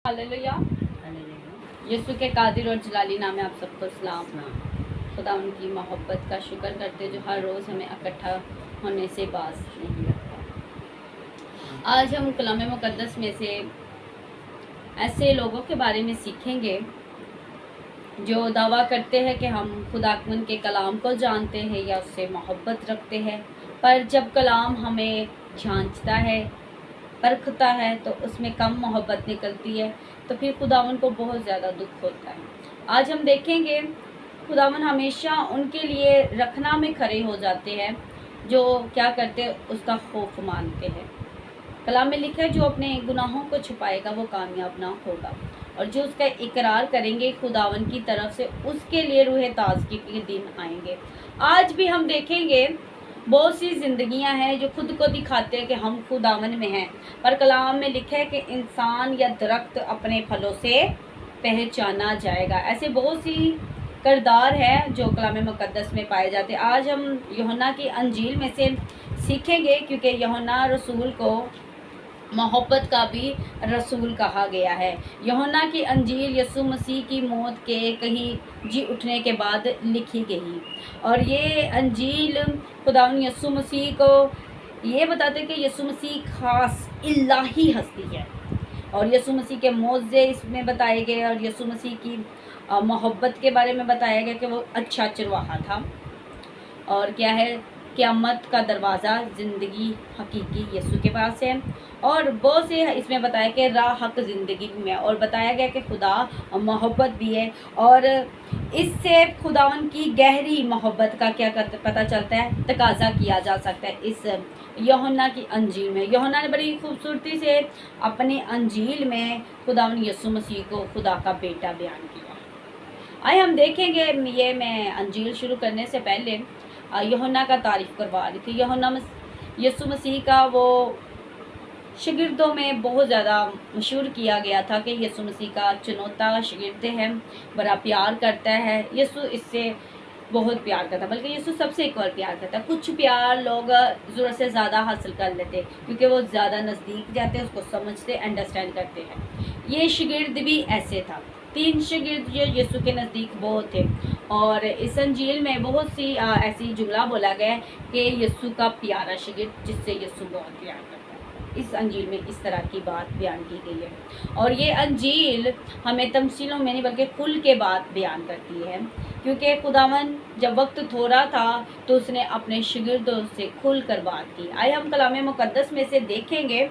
Hallelujah. यीशु के कादिर और जलाली नाम में आप सबको सलाम। खुदा उनकी मोहब्बत का शुक्र करते जो हर रोज़ हमें इकट्ठा होने से बाज नहीं रखता। आज हम कलाम मुकद्दस में से ऐसे लोगों के बारे में सीखेंगे जो दावा करते हैं कि हम खुदावंद के कलाम को जानते हैं या उससे मोहब्बत रखते हैं, पर जब कलाम हमें जांचता है, परखता है, तो उसमें कम मोहब्बत निकलती है, तो फिर खुदावन को बहुत ज़्यादा दुख होता है। आज हम देखेंगे खुदावन हमेशा उनके लिए रखना में खड़े हो जाते हैं जो क्या करते हैं, उसका खौफ मानते हैं। कलाम में लिखा है जो अपने गुनाहों को छुपाएगा वो कामयाब ना होगा, और जो उसका इकरार करेंगे खुदावन की तरफ से उसके लिए रूह ताज़गी के दिन आएंगे। आज भी हम देखेंगे बहुत सी जिंदगियां हैं जो खुद को दिखाते हैं कि हम खुदावन में हैं, पर कलाम में लिखा है कि इंसान या दरख्त अपने फलों से पहचाना जाएगा। ऐसे बहुत सी किरदार हैं जो कलाम मुकद्दस में पाए जाते हैं। आज हम यूहन्ना की अंजील में से सीखेंगे, क्योंकि यूहन्ना रसूल को मोहब्बत का भी रसूल कहा गया है। यूहन्ना की अंजील यीशु मसीह की मौत के कहीं जी उठने के बाद लिखी गई, और ये अंजील खुदावंद यीशु मसीह को ये बताते हैं कि यीशु मसीह खास इलाही हस्ती है, और यीशु मसीह के मौज़े इसमें बताए गए, और यीशु मसीह की मोहब्बत के बारे में बताया गया कि वो अच्छा चरवाहा था, और क्या है, क़यामत का दरवाज़ा ज़िंदगी हकीकी यीशु के पास है, और बहुत से इसमें बताया कि राह हक ज़िंदगी भी है, और बताया गया कि खुदा मोहब्बत भी है, और इससे खुदावन की गहरी मोहब्बत का क्या पता चलता है, तकाजा किया जा सकता है इस यूहन्ना की अंजील में। यूहन्ना ने बड़ी खूबसूरती से अपनी अंजील में खुदावन यीशु मसीह को खुदा का बेटा बयान किया। आइए हम देखेंगे, ये मैं अंजील शुरू करने से पहले यूहन्ना का तारीफ़ करवा रही थी। यूहन्ना यीशु मसीह का वो शागिर्दों में बहुत ज़्यादा मशहूर किया गया था कि यीशु मसीह का चुनौता शागिर्द है, बड़ा प्यार करता है। यीशु इससे बहुत प्यार करता, बल्कि यीशु सबसे एक और प्यार करता। कुछ प्यार लोग ज़रूरत से ज़्यादा हासिल कर लेते क्योंकि वो ज़्यादा नज़दीक जाते हैं, उसको समझते, अंडरस्टैंड करते हैं। ये शागिर्द भी ऐसे था। 3 शागिर्द जो यीशु के नज़दीक बहुत थे, और इस अंजील में बहुत सी ऐसी जुमला बोला गया कि यीशु का प्यारा शागिर्द जिससे यीशु बहुत प्यार करता है। इस अंजील में इस तरह की बात बयान की गई है, और ये अंजील हमें तमसीलों में नहीं बल्कि खुल के बात बयान करती है, क्योंकि खुदावन जब वक्त थोड़ा था तो उसने अपने शागिर्दों से खुल कर बात की। आइए हम कलाम मुकद्दस में से देखेंगे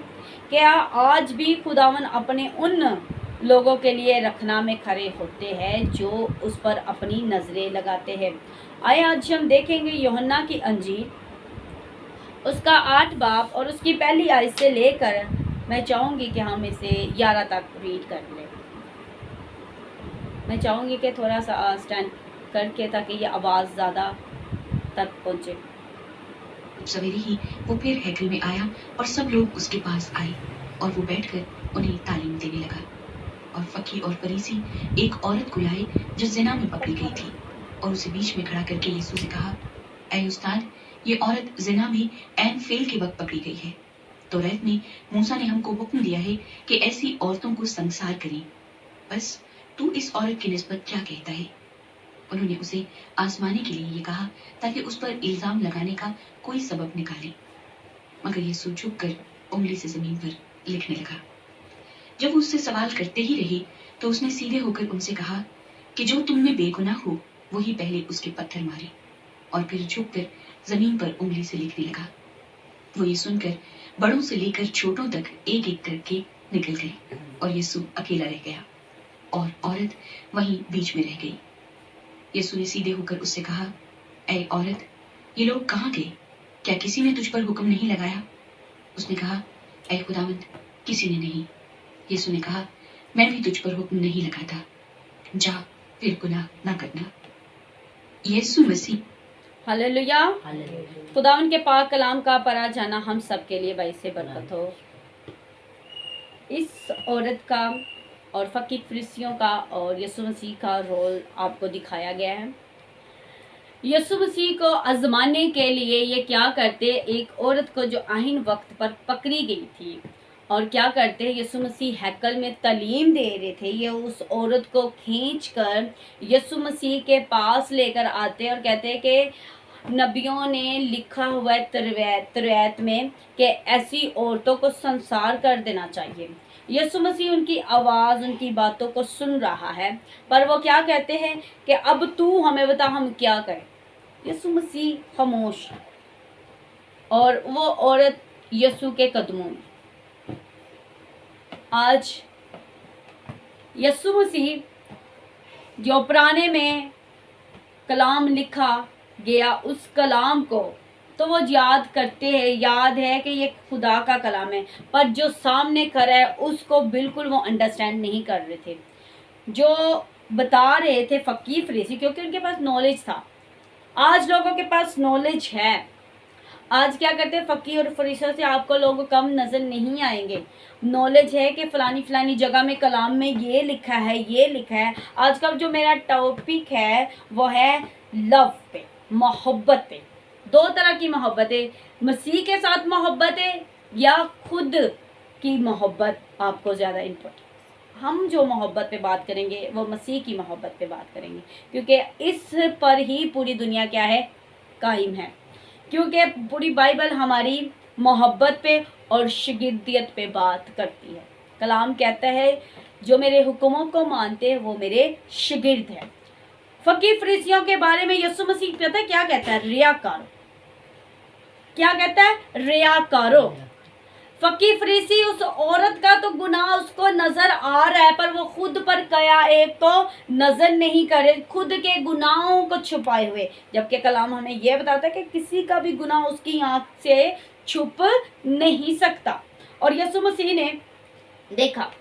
कि आज भी खुदावन अपने उन लोगों के लिए रखना में खड़े होते हैं जो उस पर अपनी नज़रें लगाते हैं। आइए आज हम देखेंगे यूहन्ना की अंजील, उसका 8 बाब और उसकी पहली आयत से लेकर मैं चाहूँगी कि हम इसे 11 तक रीड कर लें। मैं चाहूँगी कि थोड़ा सा स्टैंड करके, ताकि ये आवाज़ ज़्यादा तक पहुँचे। सवेरे ही वो फिर हैकल में आया और सब लोग उसके पास आए, और वो बैठकर उन्हें तालीम देने लगा। और फकीह और फरीसी एक औरत को लाए जो ज़िना में पकड़ी गई थी, और उसे बीच में खड़ा करके यीशु से कहा, ऐ उस्ताद, ये औरत ज़िना में ऐन फेल के वक्त पकड़ी गई है। तौरात में मूसा ने हमको हुक्म दिया है कि ऐसी औरतों को संसार करें। बस तू इस औरत की निस्बत क्या कहता है? उन्होंने उसे आजमाने के लिए ये कहा ताकि उस पर इल्जाम लगाने का कोई सबब निकाले। मगर यीशु झुककर उंगली से जमीन पर लिखने लगा। जब उससे सवाल करते ही रहे तो उसने सीधे होकर उनसे कहा कि जो तुम में बेगुनाह हो वही पहले उसके पत्थर मारे, और फिर झुककर जमीन पर उंगली से लिखने लगा। वो ये सुनकर बड़ों से लेकर छोटों तक एक एक करके निकल गए, और यीशु अकेला रह गया, और औरत वहीं बीच में रह गई। यीशु ने सीधे होकर उससे कहा, ऐ औरत, ये लोग कहाँ गए? क्या किसी ने तुझ पर हुक्म नहीं लगाया? उसने कहा, ऐ खुदावंद, किसी ने नहीं। यीशु ने कहा, मैं भी तुझ पर हुक्म नहीं लगाता, जा फिर गुनाह ना करना। यीशु मसीह। हालेलुया। खुदावन के पाक कलाम का पढ़ा जाना हम सब के लिए बाइस से बरकत हो। इस औरत का और फकीह फरीसियों का और यीशु मसीह का रोल आपको दिखाया गया है। यीशु मसीह को आजमाने के लिए ये क्या करते, एक औरत को जो आहिन वक्त पर पकड़ी गई थी, और क्या करते हैं, यीशु मसीह हैकल में तालीम दे रहे थे, ये उस औरत को खींचकर यीशु मसीह के पास लेकर आते हैं और कहते हैं कि नबियों ने लिखा हुआ है तौरात में कि ऐसी औरतों को संसार कर देना चाहिए। यीशु मसीह उनकी आवाज़, उनकी बातों को सुन रहा है, पर वो क्या कहते हैं कि अब तू हमें बता हम क्या करें। यीशु मसीह खामोश, और वो औरत यीशु के कदमों में। आज यीशु मसीह जो पुराने में कलाम लिखा गया, उस कलाम को तो वो याद करते हैं, याद है कि ये खुदा का कलाम है, पर जो सामने खड़ा है उसको बिल्कुल वो अंडरस्टैंड नहीं कर रहे थे। जो बता रहे थे फकीर फरीसी, क्योंकि उनके पास नॉलेज था। आज लोगों के पास नॉलेज है। आज क्या करते हैं, फकीर और फरीसियों से आपको लोग कम नज़र नहीं आएंगे। नॉलेज है कि फलानी फलानी जगह में कलाम में ये लिखा है, ये लिखा है। आज का जो मेरा टॉपिक है वो है लव पे, मोहब्बत पे। दो तरह की मोहब्बत है, मसीह के साथ मोहब्बत है या खुद की मोहब्बत आपको ज़्यादा इम्पोर्टेंट। हम जो मोहब्बत पे बात करेंगे वो मसीह की मोहब्बत पे बात करेंगे, क्योंकि इस पर ही पूरी दुनिया क्या है, कायम है। क्योंकि पूरी बाइबल हमारी मोहब्बत पे और शिगिर्दियत पे बात करती है। कलाम कहता है जो मेरे हुक्मों को मानते हैं वो मेरे शिगिर्द हैं। फकीर फरीसियों के बारे में यीशु मसीह पता है क्या कहता है, रियाकारो। क्या कहता है, रियाकारो। फकीर फरीसी, उस औरत का तो गुनाह उसको नजर आ रहा है, पर वो खुद पर कया एक को नजर नहीं करे, खुद के गुनाहों को छुपाए हुए। जबकि कलाम हमें यह बताता है कि किसी का भी गुनाह उसकी आंख से छुप नहीं सकता। और यीशु मसीह ने देखा,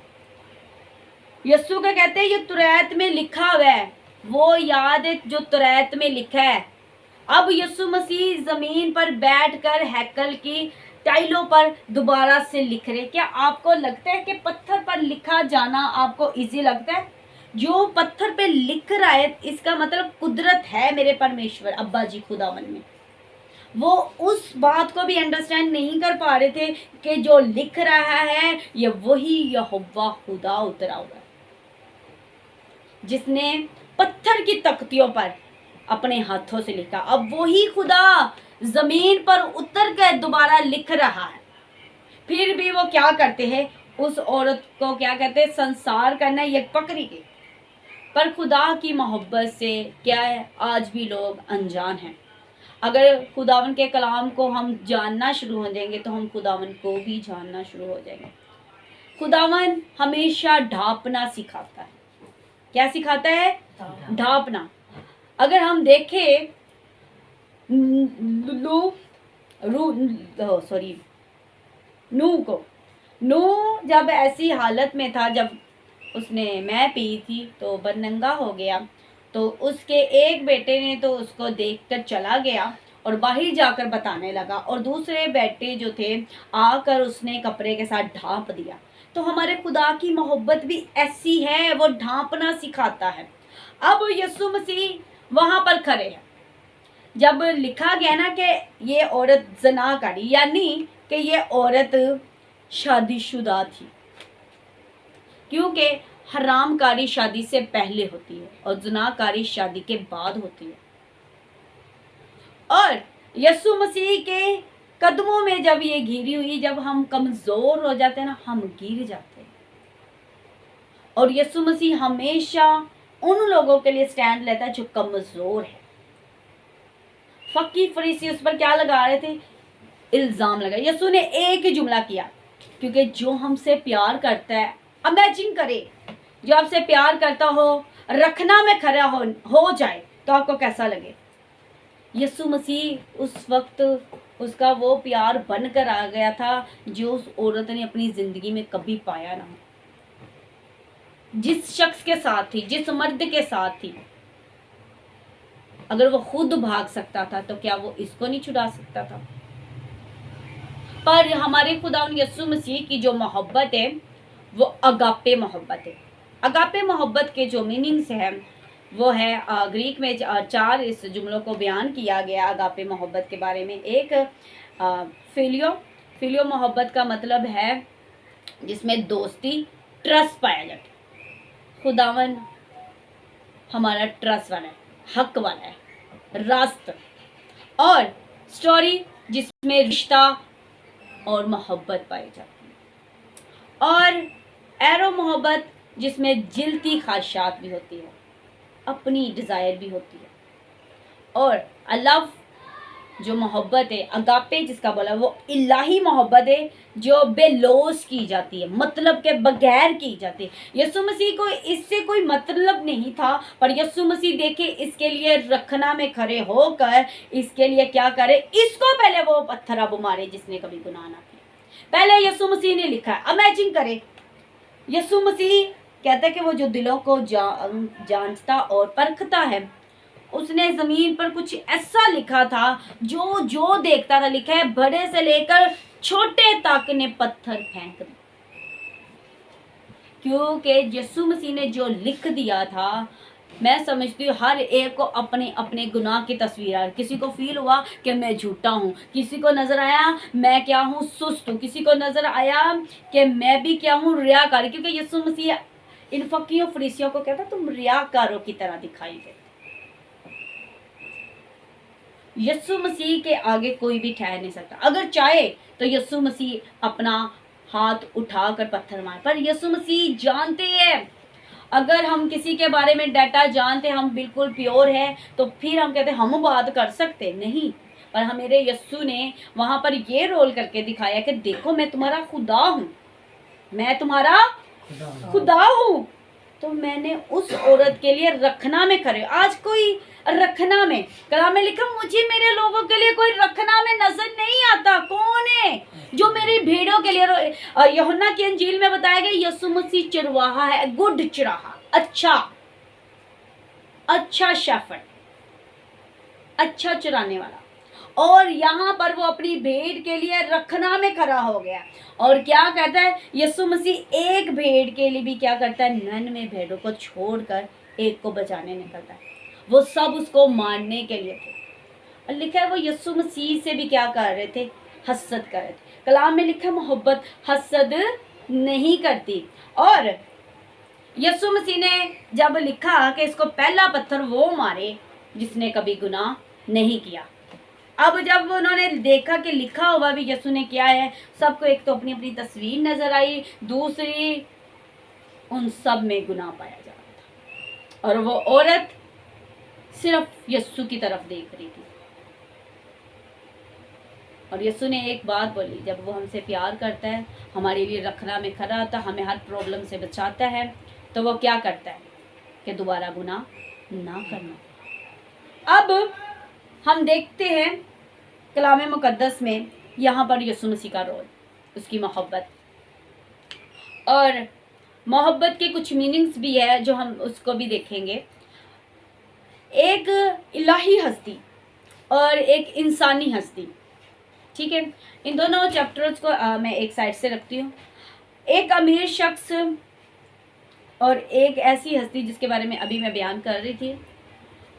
यीशु का कहते हैं ये तौरात में लिखा हुआ है, वो याद है जो तौरात में लिखा है। अब यीशु मसीह जमीन पर बैठकर हैकल की टाइलों पर दोबारा से लिख रहे। क्या आपको लगता है कि पत्थर पर लिखा जाना आपको इजी लगता है? जो पत्थर पे लिख रहा है इसका मतलब कुदरत है मेरे परमेश्वर अब्बा जी खुदावन में। वो उस बात को भी अंडरस्टैंड नहीं कर पा रहे थे कि जो लिख रहा है ये वही यहोवा खुदा उतरा हुआ है, जिसने पत्थर की तख्तियों पर अपने हाथों से लिखा। अब वही खुदा जमीन पर उतर कर दोबारा लिख रहा है। फिर भी वो क्या करते हैं, उस औरत को क्या कहते हैं, संसार करना ये पकड़ी गई। पर खुदा की मोहब्बत से क्या है, आज भी लोग अनजान हैं। अगर खुदावन के कलाम को हम जानना शुरू हो जाएंगे तो हम खुदावन को भी जानना शुरू हो जाएंगे। खुदावन हमेशा ढांपना सिखाता है। क्या सिखाता है? ढांपना। अगर हम देखें नूह जब ऐसी हालत में था, जब उसने मैं पी थी तो बदनंगा हो गया, तो उसके एक बेटे ने तो उसको देखकर चला गया और बाहर जाकर बताने लगा, और दूसरे बेटे जो थे आकर उसने कपड़े के साथ ढांप दिया। तो हमारे खुदा की मोहब्बत भी ऐसी है, वो ढांपना सिखाता है। अब यीशु मसीह वहां पर खड़े हैं। जब लिखा गया ना कि ये औरत ज़नाकारी, यानी कि ये औरत शादीशुदा थी, क्योंकि हरामकारी शादी से पहले होती है और ज़नाकारी शादी के बाद होती है। और यीशु मसीह के कदमों में जब ये घिरी हुई, जब हम कमज़ोर हो जाते हैं ना, हम गिर जाते हैं। और यीशु मसीह हमेशा उन लोगों के लिए स्टैंड लेता है जो कमज़ोर है। फकीर फरीसी उस पर क्या लगा रहे थे, इल्ज़ाम लगा। यीशु ने एक ही जुमला किया, क्योंकि जो हमसे प्यार करता है, इमेजिन करे जो आपसे प्यार करता हो रखना में खड़ा हो जाए तो आपको कैसा लगे। यीशु मसीह उस वक्त उसका वो प्यार बनकर आ गया था जो उस औरत ने अपनी ज़िंदगी में कभी पाया ना। जिस शख्स के साथ थी, जिस मर्द के साथ थी, अगर वो खुद भाग सकता था तो क्या वो इसको नहीं छुड़ा सकता था? पर हमारे खुदा यीशु मसीह की जो मोहब्बत है वो अगापे मोहब्बत है। अगापे मोहब्बत के जो मीनिंग्स हैं वो है, ग्रीक में 4 इस जुमलों को बयान किया गया अगापे मोहब्बत के बारे में। एक फिलियो मोहब्बत का मतलब है जिसमें दोस्ती, ट्रस्ट पाया जाता है। खुदावन हमारा ट्रस्ट वाला है, हक वाला है, रास्त। और स्टोरी जिसमें रिश्ता और मोहब्बत पाई जाती है। और एरो मोहब्बत जिसमें जिलती ख्वाहिशात भी होती है, अपनी डिज़ायर भी होती है। और लव जो मोहब्बत है, अगापे जिसका बोला, वो इलाही मोहब्बत है जो बेलोस की जाती है, मतलब के बगैर की जाती है। यीशु मसीह को इससे कोई मतलब नहीं था, पर यीशु मसीह देखे इसके लिए रखना में खड़े होकर इसके लिए क्या करे, इसको पहले वो पत्थर अब मारे जिसने कभी गुनाह ना किया। पहले यीशु मसीह ने लिखा है। इमेजिन करे, यीशु मसीह कहता है कि वो जो दिलों को जांचता और परखता है, उसने जमीन पर कुछ ऐसा लिखा था जो जो देखता था, लिखा है बड़े से लेकर छोटे तक ने पत्थर फेंक दिए, क्योंकि यीशु मसीह ने जो लिख दिया था। मैं समझती हूँ हर एक को अपने अपने गुनाह की तस्वीर है। किसी को फील हुआ कि मैं झूठा हूँ, किसी को नजर आया मैं क्या हूँ, सुस्त हूँ, किसी को नजर आया कि मैं भी क्या हूँ, रियाकार। क्योंकि यीशु मसीह इन फकीरों फरीसियों को कहता तुम रियाकारों की तरह दिखाई देते। यीशु मसीह के आगे कोई भी ठहर नहीं सकता। अगर चाहे तो यीशु मसीह अपना हाथ उठाकर पत्थर मारे, पर यीशु मसीह जानते हैं। अगर हम किसी के बारे में डाटा जानते, हम बिल्कुल प्योर है, तो फिर हम कहते हम बात कर सकते नहीं। पर हमारे यीशु ने वहां पर ये रोल करके दिखाया कि देखो मैं तुम्हारा खुदा हूँ, मैं तुम्हारा खुदा हूँ। तो मैंने उस औरत के लिए रखना में खड़े। आज कोई रखना में, कलाम में लिखा मुझे मेरे लोगों के लिए कोई रखना में नजर नहीं आता। कौन है जो मेरी भेड़ों के लिए यूहन्ना की इंजील में बताया गया यीशु मसीह चरवाहा है, गुड चरवाहा, अच्छा शेफर्ड, अच्छा चराने वाला। और यहाँ पर वो अपनी भेड़ के लिए रखना में खड़ा हो गया। और क्या कहता है यीशु मसीह, एक भेड़ के लिए भी क्या करता है, 99 भेड़ों को छोड़कर एक को बचाने निकलता है। वो सब उसको मारने के लिए थे। और लिखा है वो यीशु मसीह से भी क्या कर रहे थे, हसद कर रहे थे। कलाम में लिखा मोहब्बत हसद नहीं करती। और यीशु मसीह ने जब लिखा कि इसको पहला पत्थर वो मारे जिसने कभी गुनाह नहीं किया। अब जब उन्होंने देखा कि लिखा हुआ भी यीशु ने किया है, सबको एक तो अपनी अपनी तस्वीर नजर आई, दूसरी उन सब में गुनाह पाया जा रहा था। और वो औरत सिर्फ यीशु की तरफ देख रही थी। और यीशु ने एक बात बोली, जब वो हमसे प्यार करता है, हमारे लिए रखना में खड़ा होता, हमें हर प्रॉब्लम से बचाता है, तो वो क्या करता है कि दोबारा गुनाह ना करना। अब हम देखते हैं कलाम मुकद्दस में यहाँ पर यीशु मसीह का रोल, उसकी मोहब्बत। और मोहब्बत के कुछ मीनिंग्स भी है जो हम उसको भी देखेंगे। एक इलाही हस्ती और एक इंसानी हस्ती, ठीक है। इन दोनों चैप्टर्स को मैं एक साइड से रखती हूँ। एक अमीर शख्स और एक ऐसी हस्ती जिसके बारे में अभी मैं बयान कर रही थी।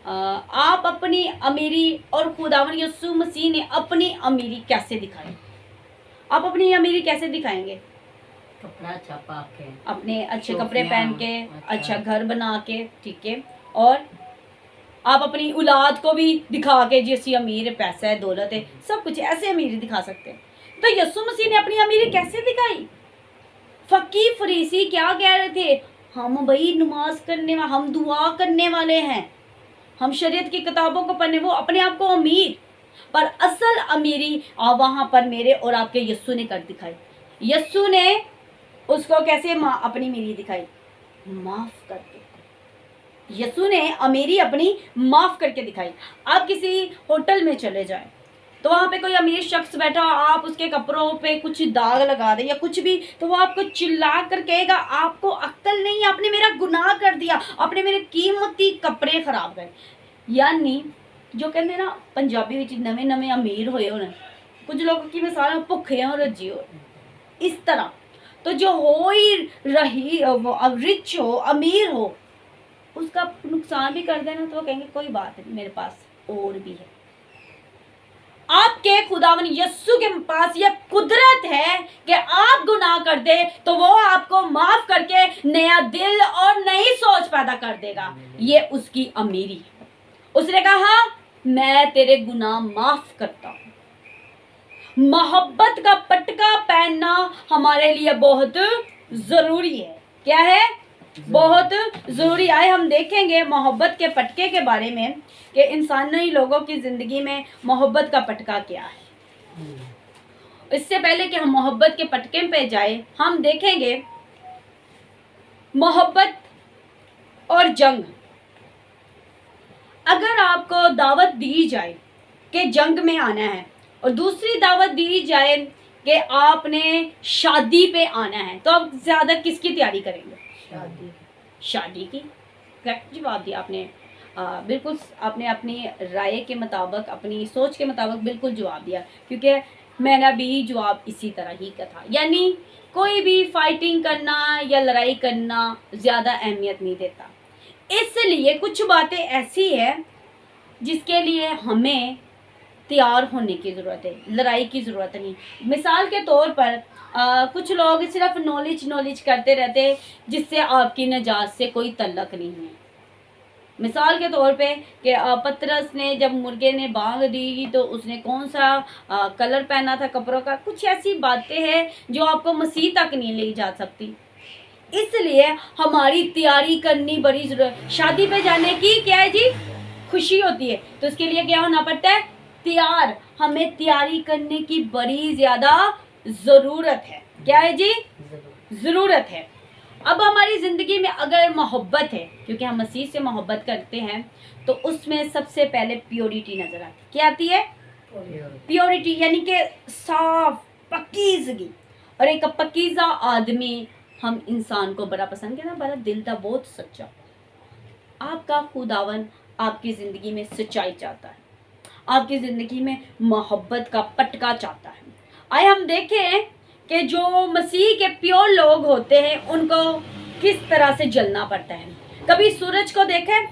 आप अपनी अमीरी और खुदावन यीशु मसीह ने अपनी अमीरी कैसे दिखाई? आप अपनी अमीरी कैसे दिखाएंगे? कपड़ा छपा के, अपने अच्छे कपड़े पहन के, अच्छा घर बना के, ठीक है। और आप अपनी औलाद को भी दिखा के जैसी अमीर है, पैसा है, दौलत है, सब कुछ ऐसे अमीरी दिखा सकते हैं। तो यीशु मसीह ने अपनी अमीरी कैसे दिखाई? फकीर फरीसी क्या कह रहे थे, हम भाई नमाज करने वाले, हम दुआ करने वाले हैं, हम शरीयत की किताबों को पढ़ने, वो अपने आप को अमीर। पर असल अमीरी वहां पर मेरे और आपके यीशु ने कर दिखाई। यीशु ने उसको कैसे अपनी अमीरी दिखाई? माफ करके। यीशु ने अमीरी अपनी माफ करके दिखाई। आप किसी होटल में चले जाएं तो वहां पे कोई अमीर शख्स बैठा, आप उसके कपड़ों पे कुछ दाग लगा दे या कुछ भी, तो वो आपको चिल्ला कर कहेगा आपको अक्ल नहीं, आपने मेरा गुनाह कर दिया, आपने मेरे कीमती कपड़े खराब कर। यानी जो कहते ना पंजाबी विच नवे नवे अमीर होए होने, कुछ लोगों की मिसाल भुखे हो रजी हो, इस तरह। तो जो हो ही रही वो रिच हो, अमीर हो, उसका नुकसान भी कर देना तो वो कहेंगे कोई बात नहीं, मेरे पास और भी है। आपके खुदावन यस्सु के पास ये कुदरत है कि आप गुनाह कर दे तो वो आपको माफ करके नया दिल और नई सोच पैदा कर देगा। ये उसकी अमीरी है। उसने कहा मैं तेरे गुनाह माफ करता हूं। मोहब्बत का पटका पहनना हमारे लिए बहुत जरूरी है। क्या है? बहुत जरूरी है। हम देखेंगे मोहब्बत के पटके के बारे में कि इंसानी लोगों की जिंदगी में मोहब्बत का पटका क्या है। इससे पहले कि हम मोहब्बत के पटके पे जाए, हम देखेंगे मोहब्बत और जंग। अगर आपको दावत दी जाए कि जंग में आना है और दूसरी दावत दी जाए कि आपने शादी पे आना है, तो आप ज्यादा किसकी तैयारी करेंगे? शादी की। करेक्ट जवाब दिया आपने। बिल्कुल आपने अपनी राय के मुताबिक, अपनी सोच के मुताबिक बिल्कुल जवाब दिया, क्योंकि मैंने भी जवाब इसी तरह ही का था। यानी कोई भी फाइटिंग करना या लड़ाई करना ज़्यादा अहमियत नहीं देता। इसलिए कुछ बातें ऐसी है जिसके लिए हमें तैयार होने की ज़रूरत है, लड़ाई की ज़रूरत नहीं। मिसाल के तौर पर कुछ लोग सिर्फ नॉलेज करते रहते हैं जिससे आपकी निजात से कोई तल्लक नहीं है। मिसाल के तौर पे कि पतरस ने जब मुर्गे ने बांग दी तो उसने कौन सा कलर पहना था कपड़ों का। कुछ ऐसी बातें हैं जो आपको मसीह तक नहीं ले जा सकती। इसलिए हमारी तैयारी करनी बड़ी जरूरत। शादी पे जाने की क्या है जी? खुशी होती है, तो इसके लिए क्या होना पड़ता है? तैयार। हमें तैयारी करने की बड़ी ज्यादा जरूरत है। क्या है जी? जरूरत है। अब हमारी ज़िंदगी में अगर मोहब्बत है, क्योंकि हम मसीह से मोहब्बत करते हैं, तो उसमें सबसे पहले प्योरिटी नज़र आती है। क्या आती है? प्योरिटी, यानी कि साफ पकीज़गी। और एक पकीज़ा आदमी हम इंसान को बड़ा पसंद है ना, बड़ा दिल था बहुत सच्चा। आपका खुदावन आपकी ज़िंदगी में सच्चाई चाहता है, आपकी ज़िंदगी में मोहब्बत का पटका चाहता है। आइए हम देखें कि जो मसीह के प्योर लोग होते हैं उनको किस तरह से जलना पड़ता है। कभी सूरज को देखें,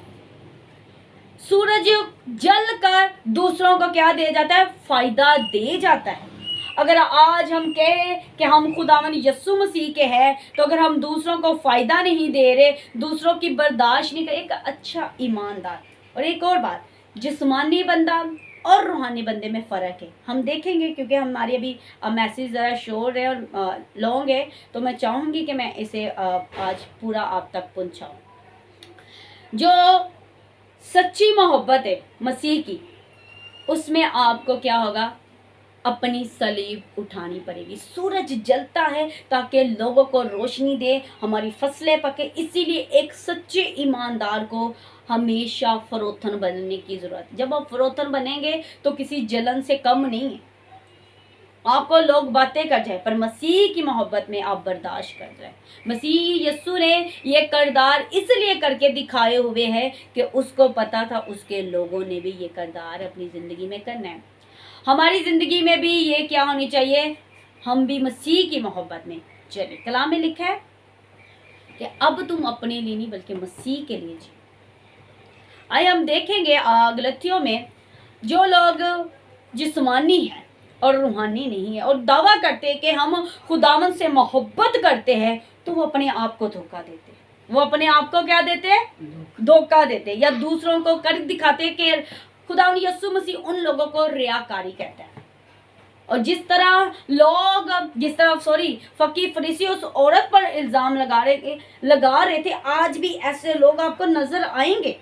सूरज जल कर दूसरों को क्या दे जाता है? फायदा दे जाता है। अगर आज हम कहें कि हम खुदावन यस्सु मसीह के हैं, तो अगर हम दूसरों को फायदा नहीं दे रहे, दूसरों की बर्दाश्त नहीं कर, एक अच्छा ईमानदार। और एक और बात, जिस्मानी बंदा और रूहानी बंदे में फ़र्क है। हम देखेंगे, क्योंकि हमारी अभी मैसेज ज़रा शोर है और लॉन्ग है, तो मैं चाहूँगी कि मैं इसे आज पूरा आप तक पहुँचाऊँ। जो सच्ची मोहब्बत है मसीह की, उसमें आपको क्या होगा? अपनी सलीब उठानी पड़ेगी। सूरज जलता है ताकि लोगों को रोशनी दे, हमारी फसलें पके। इसीलिए एक सच्चे ईमानदार को हमेशा फरोतन बनने की ज़रूरत है। जब आप फरोतन बनेंगे तो किसी जलन से कम नहीं है। आपको लोग बातें कर जाए, पर मसीह की मोहब्बत में आप बर्दाश्त कर जाए। मसीह यस्सु ने ये किरदार इसलिए करके दिखाए हुए है कि उसको पता था उसके लोगों ने भी ये किरदार अपनी ज़िंदगी में करना है। हमारी ज़िंदगी में भी ये क्या होनी चाहिए? हम भी मसीह की मोहब्बत में चले। कलाम में लिखा है कि अब तुम अपने लिए नहीं बल्कि मसीह के लिए जी। आइए हम देखेंगे गलतियों में जो लोग जिस्मानी हैं और रूहानी नहीं है और दावा करते हैं कि हम खुदावन से मोहब्बत करते हैं, तो वो अपने आप को धोखा देते हैं। वो अपने आप को क्या देते हैं? धोखा देते हैं, या दूसरों को कर दिखाते हैं कि खुदावन यस्सु मसीह उन लोगों को रियाकारी कहता है। और जिस तरह फकी फरीसी उस औरत पर इल्ज़ाम लगा रहे थे, आज भी ऐसे लोग आपको नजर आएंगे।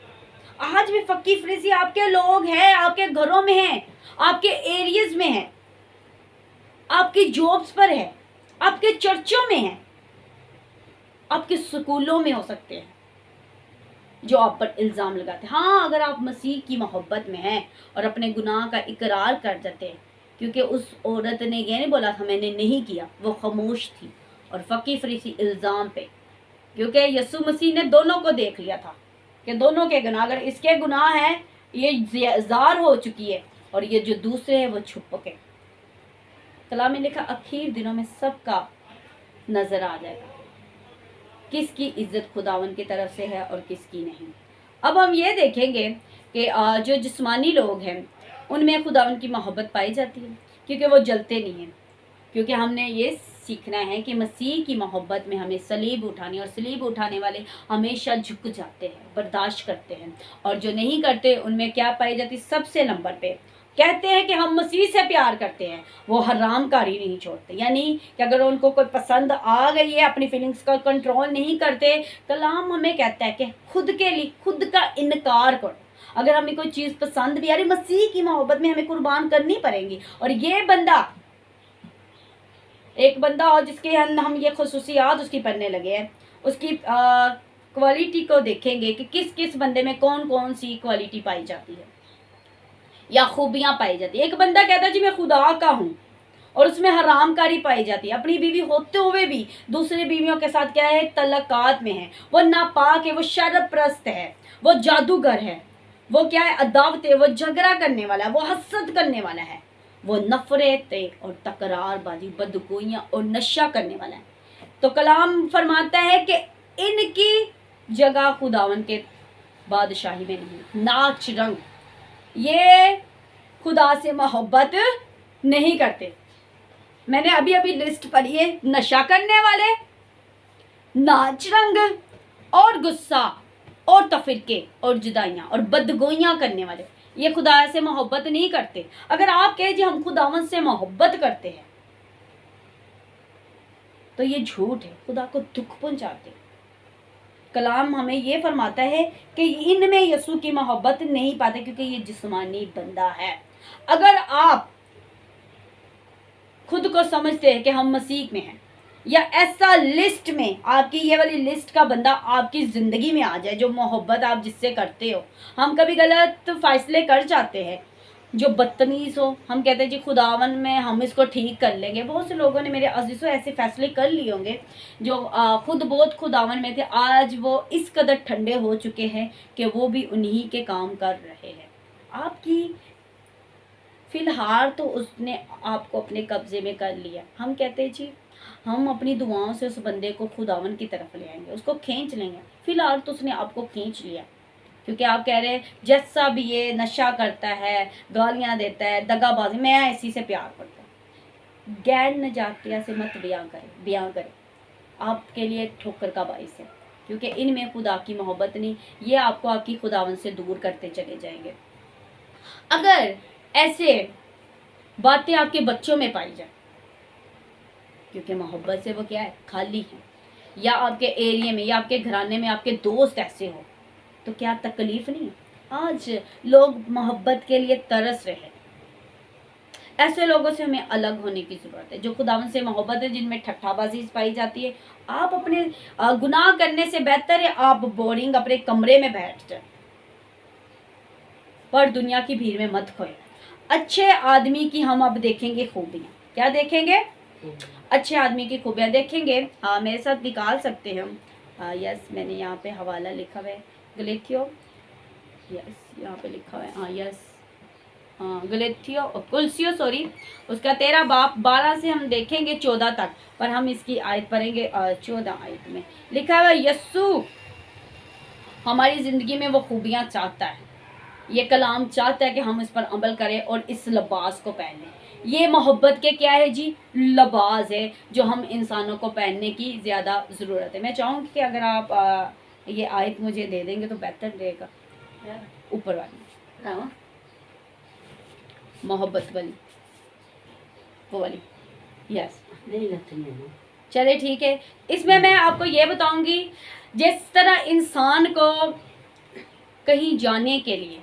आज भी फकी फरीसी आपके लोग हैं, आपके घरों में हैं, आपके एरियाज में हैं, आपकी जॉब्स पर है, आपके चर्चों में है, आपके स्कूलों में हो सकते हैं, जो आप पर इल्ज़ाम लगाते हैं। हाँ, अगर आप मसीह की मोहब्बत में हैं और अपने गुनाह का इकरार कर जाते हैं, क्योंकि उस औरत ने ये नहीं बोला था मैंने नहीं किया, वो खामोश थी। और फकी फरीसी इल्ज़ाम पे, क्योंकि यस्सु मसीह ने दोनों को देख लिया था कि दोनों के गुनाह, अगर इसके गुनाह हैं ये ज़ार हो चुकी है और ये जो दूसरे हैं वो छुप के। कलाम में लिखा आखिर दिनों में सबका नज़र आ जाएगा किसकी इज्जत खुदावन की तरफ से है और किसकी नहीं। अब हम ये देखेंगे कि जो जिस्मानी लोग हैं उनमें खुदावन की मोहब्बत पाई जाती है, क्योंकि वो जलते नहीं हैं। क्योंकि हमने ये सीखना है कि मसीह की मोहब्बत में हमें सलीब उठानी, और सलीब उठाने वाले हमेशा झुक जाते हैं, बर्दाश्त करते हैं, और जो नहीं करते उनमें क्या पाई जाती? सबसे नंबर पे कहते हैं कि हम मसीह से प्यार करते हैं, वो हरामकारी नहीं छोड़ते। यानी कि अगर उनको कोई पसंद आ गई है, अपनी फीलिंग्स का कंट्रोल नहीं करते। कलाम हमें कहता है कि खुद के लिए खुद का इनकार करो। अगर हमें कोई चीज़ पसंद भी आ रही, मसीह की मोहब्बत में हमें कुर्बान करनी पड़ेगी। और ये बंदा, एक बंदा और जिसके हम ये खुसूसियात उसकी पढ़ने लगे हैं, उसकी क्वालिटी को देखेंगे कि किस किस बंदे में कौन कौन सी क्वालिटी पाई जाती है या खूबियां पाई जाती है। एक बंदा कहता है जी मैं खुदा का हूँ, और उसमें हरामकारी पाई जाती है। अपनी बीवी होते हुए भी दूसरी बीवियों के साथ क्या है? तलकात में है। वो नापाक है, वो शरप्रस्त है, वो जादूगर है, वो क्या है? अदावत है, वो झगड़ा करने वाला है, वो हसद करने वाला है, वो नफरत और तकरारबाजी, बदगोइयां और नशा करने वाला है। तो कलाम फरमाता है कि इनकी जगह खुदावन के बादशाही में नहीं। नाच रंग, ये खुदा से मोहब्बत नहीं करते। मैंने अभी अभी लिस्ट पढ़ी है। नशा करने वाले, नाच रंग और गुस्सा और तफरीके और जुदाइयाँ और बदगोइयाँ करने वाले, ये खुदा से मोहब्बत नहीं करते। अगर आप कहे जी हम खुदावन से मोहब्बत करते हैं, तो ये झूठ है, खुदा को दुख पहुंचाते। कलाम हमें ये फरमाता है कि इनमें यसू की मोहब्बत नहीं पाते, क्योंकि ये जिस्मानी बंदा है। अगर आप खुद को समझते हैं कि हम मसीह में हैं, या ऐसा लिस्ट में आपकी ये वाली लिस्ट का बंदा आपकी ज़िंदगी में आ जाए जो मोहब्बत आप जिससे करते हो, हम कभी गलत फैसले कर जाते हैं, जो बदतमीज़ हो, हम कहते हैं जी खुदावन में हम इसको ठीक कर लेंगे। बहुत से लोगों ने, मेरे अजीज़ों, ऐसे फैसले कर लिए होंगे जो खुद बहुत खुदावन में थे, आज वो इस कदर ठंडे हो चुके हैं कि वो भी उन्हीं के काम कर रहे हैं। आपकी फ़िलहाल तो उसने आपको अपने कब्ज़े में कर लिया। हम कहते हैं जी हम अपनी दुआओं से उस बंदे को खुदावन की तरफ ले आएंगे, उसको खींच लेंगे। फ़िलहाल तो उसने आपको खींच लिया, क्योंकि आप कह रहे हैं जैसा भी ये नशा करता है, गालियाँ देता है, दगाबाजी, मैं इसी से प्यार करता हूँ। गैर नजातिया से मत बयां करें, आपके लिए ठोकर का बाइस है, क्योंकि इनमें खुदा की मोहब्बत नहीं। ये आपको आपकी खुदावन से दूर करते चले जाएंगे। अगर ऐसे बातें आपके बच्चों में पाई जाए, क्योंकि मोहब्बत से वो क्या है? खाली है, या आपके एरिया में या आपके घराने में आपके दोस्त ऐसे हो, तो क्या तकलीफ नहीं? आज लोग मोहब्बत के लिए तरस रहे हैं। ऐसे लोगों से हमें अलग होने की ज़रूरत है, जो खुदावन से मोहब्बत है, जिनमें ठट्ठाबाजी पाई जाती है। आप अपने गुनाह करने से बेहतर है आप बोरिंग अपने कमरे में बैठ जाए, पर दुनिया की भीड़ में मत खोए। अच्छे आदमी की हम अब देखेंगे खूबियाँ। क्या देखेंगे? अच्छे आदमी की खूबियाँ देखेंगे। हाँ, मेरे साथ निकाल सकते हैं हम। यस, मैंने यहाँ पे हवाला लिखा हुआ है, गलेथियो, यस यहाँ पे लिखा हुआ है। हाँ यस, हाँ गलेथियो और कुलसियो, सॉरी, उसका 13 बाब 12 से हम देखेंगे 14 तक, पर हम इसकी आयत पढ़ेंगे 14 आयत में लिखा हुआ है यस्सु हमारी ज़िंदगी में वो खूबियाँ चाहता है। ये कलाम चाहता है कि हम इस पर अमल करें और इस लिबास को पहनें। ये मोहब्बत के क्या है जी? लिबास है, जो हम इंसानों को पहनने की ज़्यादा ज़रूरत है। मैं चाहूँगी कि अगर आप ये आयत मुझे दे देंगे तो बेहतर रहेगा। ऊपर वाली, हाँ मोहब्बत वाली, वो वाली, यस नहीं लगती है ना। चले ठीक है। इसमें मैं आपको ये बताऊंगी, जिस तरह इंसान को कहीं जाने के लिए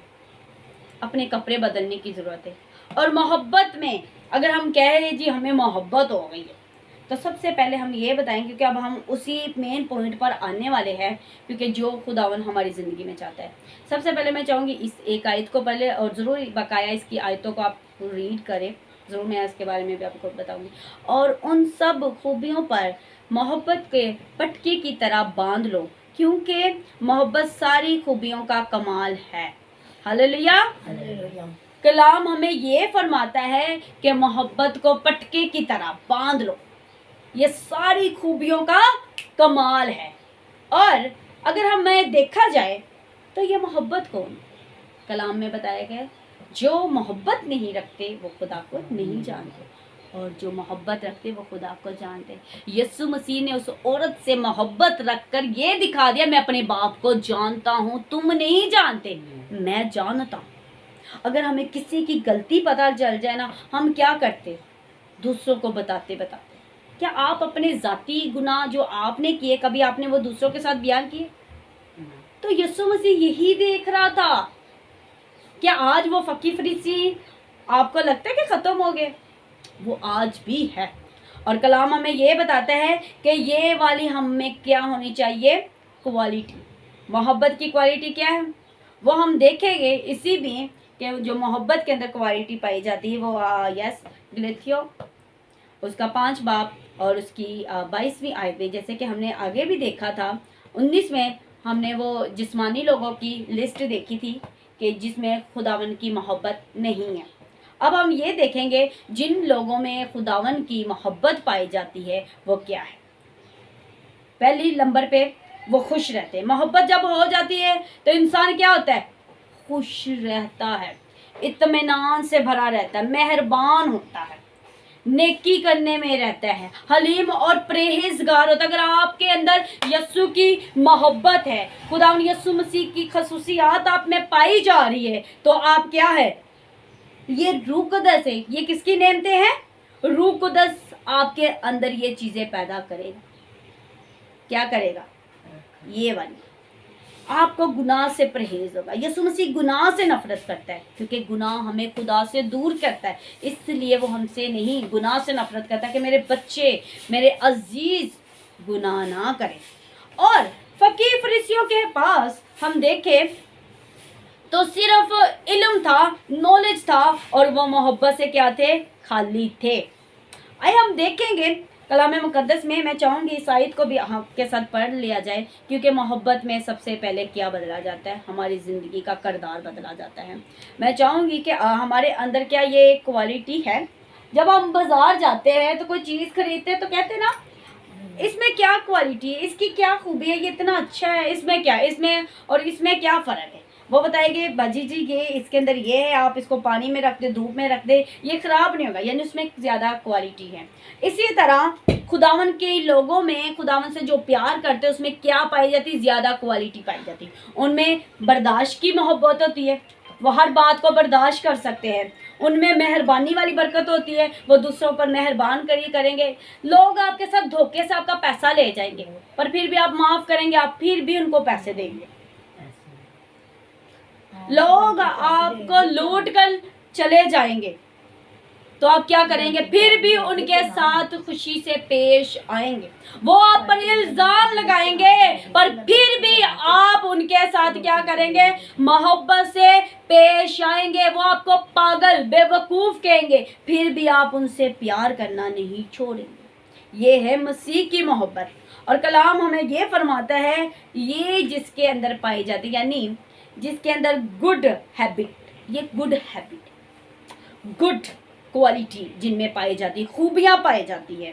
अपने कपड़े बदलने की ज़रूरत है, और मोहब्बत में अगर हम कह रहे हैं जी हमें मोहब्बत हो गई है, तो सबसे पहले हम ये बताएंगे, क्योंकि अब हम उसी मेन पॉइंट पर आने वाले हैं, क्योंकि जो खुदावन हमारी ज़िंदगी में चाहता है। सबसे पहले मैं चाहूँगी इस एक आयत को पढ़े, और ज़रूर बकाया इसकी आयतों को आप रीड करें, ज़रूर मैं इसके बारे में भी आपको बताऊँगी। और उन सब खूबियों पर मोहब्बत के पटके की तरह बांध लो, क्योंकि मोहब्बत सारी खूबियों का कमाल है। हालेलुया। कलाम हमें ये फरमाता है कि मोहब्बत को पटके की तरह बांध लो, ये सारी खूबियों का कमाल है। और अगर हमें देखा जाए तो ये मोहब्बत कौन? कलाम में बताया गया जो मोहब्बत नहीं रखते वो खुदा को नहीं जानते, और जो मोहब्बत रखते वो खुदा को जानते। यीशु मसीह ने उस औरत से मोहब्बत रखकर ये दिखा दिया, मैं अपने बाप को जानता हूँ, तुम नहीं जानते, मैं जानता हूँ। अगर हमें किसी की गलती पता चल जाए ना, हम क्या करते, दूसरों को बताते बताते। क्या आप अपने जाती गुनाह जो आपने किए, कभी आपने वो दूसरों के साथ बयान किए? तो यीशु मसीह यही देख रहा था। क्या आज वो फकीर फरीसी आपको लगता है कि खत्म हो गए? वो आज भी है। और कलाम हमें ये बताता है कि ये वाली हम में क्या होनी चाहिए, क्वालिटी। मोहब्बत की क्वालिटी क्या है वो हम देखेंगे इसी में, कि जो मोहब्बत के अंदर क्वालिटी पाई जाती है वो यस गलतियों उसका 5 बाब और उसकी 22वीं आयत में, जैसे कि हमने आगे भी देखा था 19 में हमने वो जिस्मानी लोगों की लिस्ट देखी थी कि जिसमें खुदावन की मोहब्बत नहीं है। अब हम ये देखेंगे जिन लोगों में खुदावन की मोहब्बत पाई जाती है वो क्या है। पहली नंबर पे वो खुश रहते हैं। मोहब्बत जब हो जाती है तो इंसान क्या होता है, खुश रहता है, इत्मीनान से भरा रहता है, मेहरबान होता है, नेकी करने में रहता है, हलीम और परहेजगार होता है। अगर आपके अंदर यीशु की मोहब्बत है, खुदावन यीशु मसीह की खसूसियात आप में पाई जा रही है, तो आप क्या है, ये रूह कुदस है। ये किसकी नेमतें हैं? रूह कुदस आपके अंदर ये चीजें पैदा करेगा। क्या करेगा? ये वाली आपको गुनाह से परहेज होगा। यीशु मसीह गुनाह से नफरत करता है, क्योंकि गुनाह हमें खुदा से दूर करता है, इसलिए वो हमसे नहीं, गुनाह से नफरत करता है कि मेरे बच्चे, मेरे अजीज गुनाह ना करें। और फकीर फरीसियों के पास हम देखें तो सिर्फ इल्म था, नॉलेज था, और वो मोहब्बत से क्या थे, खाली थे। आइए हम देखेंगे कलाम मुकद्दस में। मैं चाहूँगी इस आयत को भी आपके साथ पढ़ लिया जाए, क्योंकि मोहब्बत में सबसे पहले क्या बदला जाता है, हमारी ज़िंदगी का किरदार बदला जाता है। मैं चाहूँगी कि हमारे अंदर क्या ये क्वालिटी है। जब हम बाज़ार जाते हैं तो कोई चीज़ खरीदते हैं तो कहते हैं ना, इसमें क्या क्वालिटी है, इसकी क्या खूबी है, ये इतना अच्छा है, इसमें क्या, इसमें और इसमें क्या फ़र्क है। वो बताएंगे बाजी जी ये इसके अंदर ये है, आप इसको पानी में रख दे, धूप में रख दे, ये ख़राब नहीं होगा, यानी उसमें ज़्यादा क्वालिटी है। इसी तरह खुदावन के लोगों में, खुदावन से जो प्यार करते हैं उसमें क्या पाई जाती है, ज़्यादा क्वालिटी पाई जाती है। उनमें बर्दाश्त की मोहब्बत होती है, वो हर बात को बर्दाश्त कर सकते हैं। उनमें मेहरबानी वाली बरकत होती है, वो दूसरों पर मेहरबान करेंगे। लोग आपके साथ धोखे से आपका पैसा ले जाएंगे, पर फिर भी आप माफ़ करेंगे, आप फिर भी उनको पैसे देंगे। लोग आपको लूट कर चले जाएंगे तो आप क्या करेंगे, फिर भी उनके साथ खुशी से पेश आएंगे। वो आप पर इल्जाम लगाएंगे, पर फिर भी आप उनके साथ क्या करेंगे, मोहब्बत से पेश आएंगे। वो आपको पागल, बेवकूफ़ कहेंगे, फिर भी आप उनसे प्यार करना नहीं छोड़ेंगे। ये है मसीह की मोहब्बत। और कलाम हमें ये फरमाता है, ये जिसके अंदर पाई जाती है, यानी जिसके अंदर गुड हैबिट, ये गुड हैबिट, गुड क्वालिटी जिनमें पाई जाती है, खूबियाँ पाई जाती है,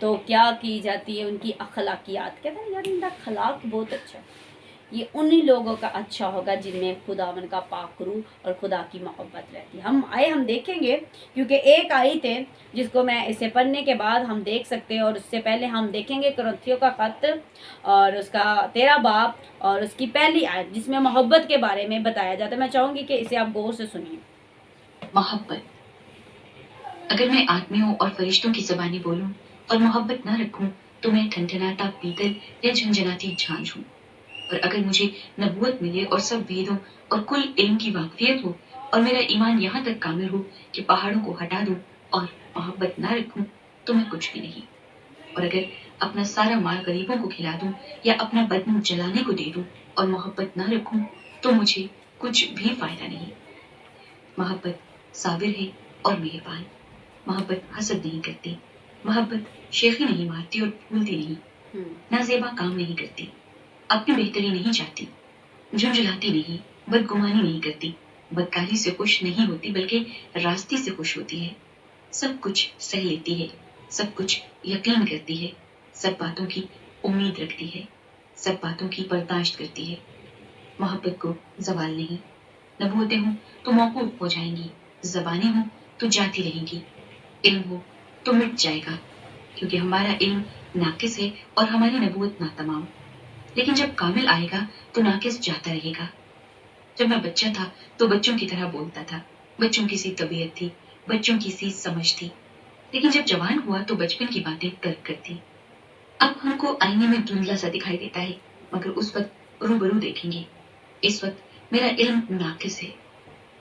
तो क्या की जाती है, उनकी अखलाकियात। कहते हैं यार इनका अखलाक बहुत अच्छा है, ये उन्हीं लोगों का अच्छा होगा जिनमें खुदावन का पाक रूह और खुदा की मोहब्बत रहती है। हम देखेंगे, क्योंकि एक आयत है जिसको मैं इसे पढ़ने के बाद हम देख सकते हैं, और उससे पहले हम देखेंगे कुरिन्थियों का ख़त और उसका 13 बाब और उसकी पहली आयत, जिसमें मोहब्बत के बारे में बताया जाता है। मैं चाहूँगी कि इसे आप गौर से सुनिए। मोहब्बत। अगर मैं आदमियों और फरिश्तों की ज़बानी बोलूं और मोहब्बत न रखूं तो मैं ठनठनाता पीतल या झंझनाती झांझ हूं। और अगर मुझे नबूवत मिले और सब वेदों और कुल इल्म की वाकफियत हो और मेरा ईमान यहाँ तक कामिल हो कि पहाड़ों को हटा दूं और मोहब्बत न रखूं तो मैं कुछ भी नहीं। और अगर अपना सारा माल गरीबों को खिला दूं या अपना बदन जलाने को दे दूं और मोहब्बत न रखूं तो मुझे कुछ भी फायदा नहीं। मोहब्बत साबिर है और मेहरबान। मोहब्बत हसद नहीं करती, मोहब्बत शेखी नहीं मारती और भूलती नहीं, नाजेबा काम नहीं करती, अपनी बेहतरी नहीं चाहती, झुंझलाती नहीं, बदगुमानी नहीं करती, बदकारी से खुश नहीं होती बल्कि रास्ते से खुश होती है, सब कुछ सह लेती है, सब कुछ यकीन करती है, सब बातों की उम्मीद रखती है, सब बातों की बर्दाश्त करती है। मोहब्बत को जवाल नहीं, नबूवतें हों तो मौकूफ हो जाएंगी, ज़बानें हों तो जाती रहेंगी, इल्म हो तो मिट जाएगा, क्योंकि हमारा इल्म नाकिस है और हमारी नबूवत नातमाम। लेकिन जब कामिल आएगा तो नाकिस जाता रहेगा। जब मैं बच्चा था तो बच्चों की तरह बोलता था, बच्चों की सी तबीयत थी, बच्चों की सी समझ थी। लेकिन जब जवान हुआ तो बचपन की बातें तर्क कर दी। अब हमको आईने में धुंधला सा दिखाई देता है, मगर उस वक्त रूबरू देखेंगे। इस वक्त मेरा इल्म नाकिस है,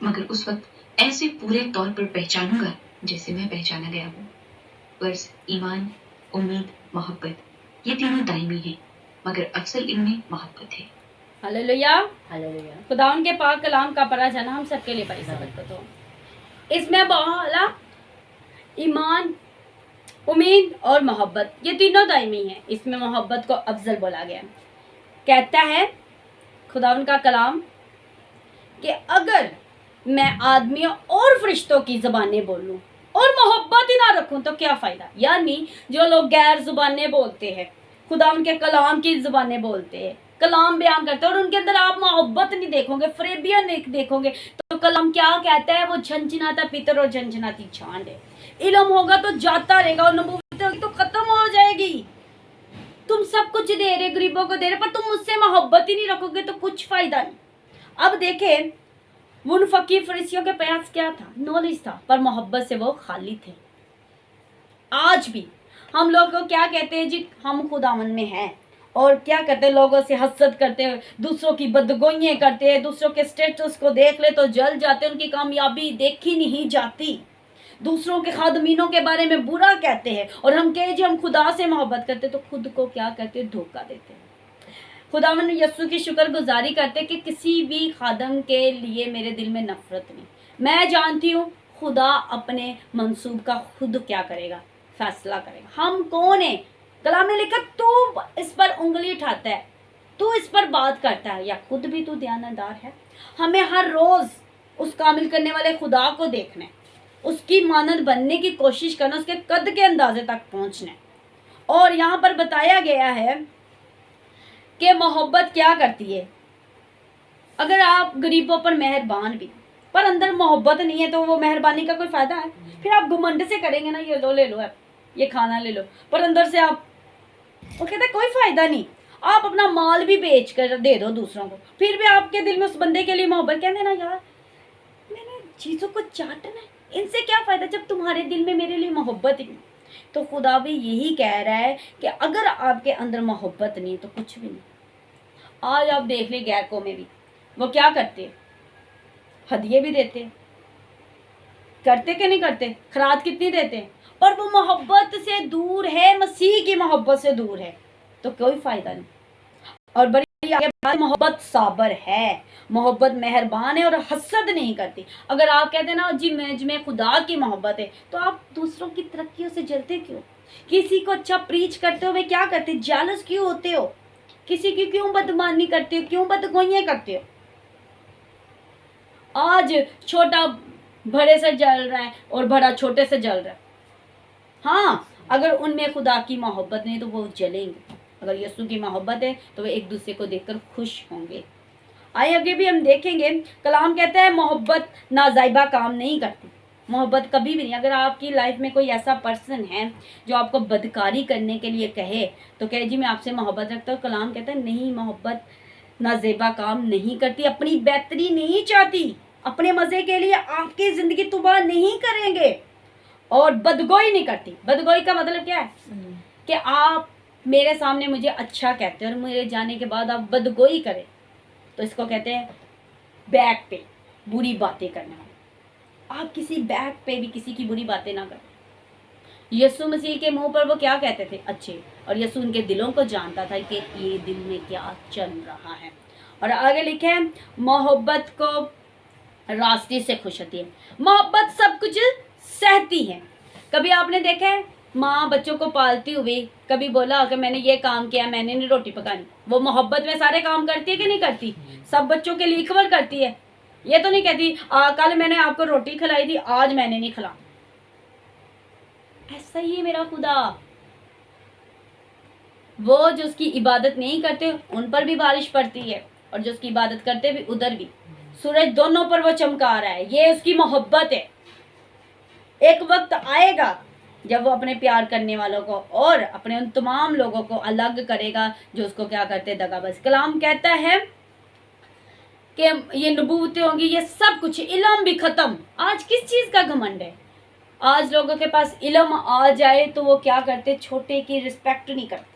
मगर उस वक्त ऐसे पूरे तौर पर पहचानूंगा जैसे मैं पहचाना गया हूँ। बस ईमान, उम्मीद, मोहब्बत, ये तीनों दायमी हैं, मगर अफसल इनमें मोहब्बत है। हालेलुया। हालेलुया। खुदा उनके पाक कलाम का पढ़ा जाना हम सबके लिए बड़ी सबकत हो। इसमें बोला ईमान, उम्मीद और मोहब्बत, ये तीनों दायमी हैं। इसमें मोहब्बत को अफजल बोला गया। कहता है खुदावन का कलाम कि अगर मैं आदमियों और फरिश्तों की ज़बानें बोलूं और मोहब्बत ही ना रखूं तो क्या फ़ायदा। यानी जो लोग गैर ज़ुबानें बोलते हैं, खुदावन के कलाम की ज़ुबानें बोलते हैं, कलाम बयान करते हैं, और उनके अंदर आप मोहब्बत नहीं देखोगे, फरेबिया नहीं देखोगे, तो कलाम क्या कहता है? वो झंझनाता पितर और झंझनाती छांड है। इल्म होगा तो जाता रहेगा और नबूवत होगी तो खत्म हो जाएगी। तुम सब कुछ दे रहे, गरीबों को दे रहे, पर तुम मुझसे मोहब्बत ही नहीं रखोगे तो कुछ फायदा नहीं। अब देखें, उन फकीर फरीसियों के पास क्या था? नॉलेज था, पर मोहब्बत से वो खाली थे। आज भी हम लोग को क्या कहते हैं जी? हम खुदावन में हैं, और क्या करते हैं? लोगों से हसद करते हैं, दूसरों की बदगोइयां करते हैं, दूसरों के स्टेटस को देख ले तो जल जाते हैं, उनकी कामयाबी देखी नहीं जाती, दूसरों के खादमीनों के बारे में बुरा कहते हैं, और हम कहे जी हम खुदा से मोहब्बत करते तो खुद को क्या कहते हैं? धोखा देते हैं। खुदावन यस्सु की शुक्रगुजारी करते कि किसी भी खादम के लिए मेरे दिल में नफरत नहीं। मैं जानती हूँ खुदा अपने मंसूब का खुद क्या करेगा, फैसला करेगा। हम कौन है? कलाम में लिखा तू इस पर उंगली उठाता है, तू इस पर बात करता है, या खुद भी तू दयानतदार है? हमें हर रोज उस कामिल करने वाले खुदा को देखना है, उसकी मानद बनने की कोशिश करना, उसके कद के अंदाजे तक पहुंचना है। और यहाँ पर बताया गया है कि मोहब्बत क्या करती है। अगर आप गरीबों पर मेहरबान भी, पर अंदर मोहब्बत नहीं है, तो वो मेहरबानी का कोई फायदा है? फिर आप घमंड से करेंगे ना, ये लो ले लो, आप ये खाना ले लो, पर अंदर से आप, वो कहते कोई फायदा नहीं। आप अपना माल भी बेच कर दे दो दूसरों को, फिर भी आपके दिल में उस बंदे के लिए मोहब्बत, कहते ना यार मैंने चीज़ों को चाटना है, इनसे क्या फ़ायदा जब तुम्हारे दिल में मेरे लिए मोहब्बत ही नहीं। तो खुदा भी यही कह रहा है कि अगर आपके अंदर मोहब्बत नहीं तो कुछ भी नहीं। आज आप देख ले गैर कौमें भी वो क्या करते हैं? हदिये भी देते हैं, करते कि नहीं करते? खरात कितनी देते हैं, पर वो मोहब्बत से दूर है, मसीह की मोहब्बत से दूर है, तो कोई फ़ायदा नहीं। और बड़ी आगे बात, मोहब्बत साबर है, मोहब्बत मेहरबान है और हसद नहीं करती। अगर आप कहते हैं ना जी में खुदा की मोहब्बत है, तो आप दूसरों की तरक्कियों से जलते क्यों? किसी को अच्छा प्रीच करते हो, वे क्या करते? जालस क्यों होते हो? किसी की क्यों बदमानी करते हो? क्यों बदगोइयां करते हो? आज छोटा बड़े से जल रहा है और बड़ा छोटे से जल रहा है। हाँ, अगर उनमें खुदा की मोहब्बत नहीं तो वो जलेंगे। अगर यीशु की मोहब्बत है तो वे एक दूसरे को देखकर खुश होंगे। आइए आगे भी हम देखेंगे, कलाम कहता है मोहब्बत नाजायबा काम नहीं करती। मोहब्बत कभी भी नहीं। अगर आपकी लाइफ में कोई ऐसा पर्सन है जो आपको बदकारी करने के लिए कहे तो कहे जी मैं आपसे मोहब्बत रखता हूँ, कलाम कहता है नहीं, मोहब्बत नाजेबा काम नहीं करती, अपनी बेहतरी नहीं चाहती, अपने मजे के लिए आपकी जिंदगी तबाह नहीं करेंगे, और बदगोई नहीं करती। बदगोई का मतलब क्या है? कि आप मेरे सामने मुझे अच्छा कहते हैं और मेरे जाने के बाद आप बदगोई करें, तो इसको कहते हैं बैक पे बुरी बातें करना। आप किसी बैक पे भी किसी की बुरी बातें ना करें। यीशु मसीह के मुंह पर वो क्या कहते थे? अच्छे। और यीशु उनके दिलों को जानता था कि ये दिल में क्या चल रहा है। और आगे लिखे हैं मोहब्बत को रास्ते से खुश होती है, मोहब्बत सब कुछ सहती है। कभी आपने देखा है माँ बच्चों को पालती हुई कभी बोला कि मैंने ये काम किया, मैंने नहीं रोटी पकानी? वो मोहब्बत में सारे काम करती है कि नहीं करती? सब बच्चों के लिए इक्वल करती है। ये तो नहीं कहती कल मैंने आपको रोटी खिलाई थी, आज मैंने नहीं खिला। ऐसा ही है मेरा खुदा। वो जो उसकी इबादत नहीं करते उन पर भी बारिश पड़ती है, और जो उसकी इबादत करते भी उधर भी। सूरज दोनों पर वो चमका रहा है, ये उसकी मोहब्बत है। एक वक्त आएगा जब वो अपने प्यार करने वालों को और अपने उन तमाम लोगों को अलग करेगा जो उसको क्या करते, दगाबाज। कलाम कहता है कि ये नबूवतें होंगी, ये सब कुछ, इल्म भी खत्म। आज किस चीज का घमंड है? आज लोगों के पास इल्म आ जाए तो वो क्या करते, छोटे की रिस्पेक्ट नहीं करते।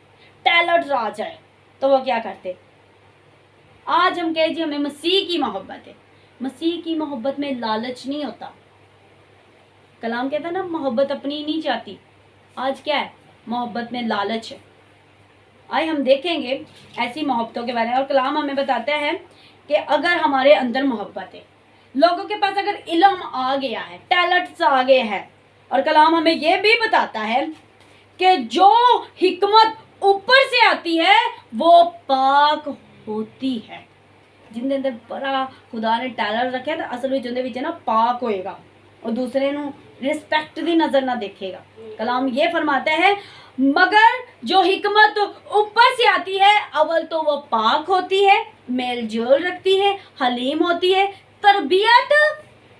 टैलेंट आ जाए तो वो क्या करते। आज हम कहे जी हमें मसीह की मोहब्बत है, मसीह की मोहब्बत में लालच नहीं होता। कलाम कहता है ना, मोहब्बत अपनी नहीं चाहती। आज क्या है, मोहब्बत में लालच है। आए हम देखेंगे ऐसी मोहब्बतों के बारे में, और कलाम हमें बताता है कि अगर हमारे अंदर मोहब्बत है, लोगों के पास अगर इल्म आ गया है, टैलेंट्स आ गए हैं, और कलाम हमें यह भी बताता है कि जो हिकमत ऊपर से आती है वो पाक होती है। जिनके अंदर बड़ा खुदा ने टैलेंट रखा है, असल में जिंदे विच ना पाक होएगा और दूसरे ਨੂੰ रिस्पेक्ट दी नजर ना देखेगा। कलाम ये फरमाता है, मगर जो हिकमत ऊपर से आती है, अव्वल तो वो पाक होती है, मेल जोल रखती है, हलीम होती है, तरबियत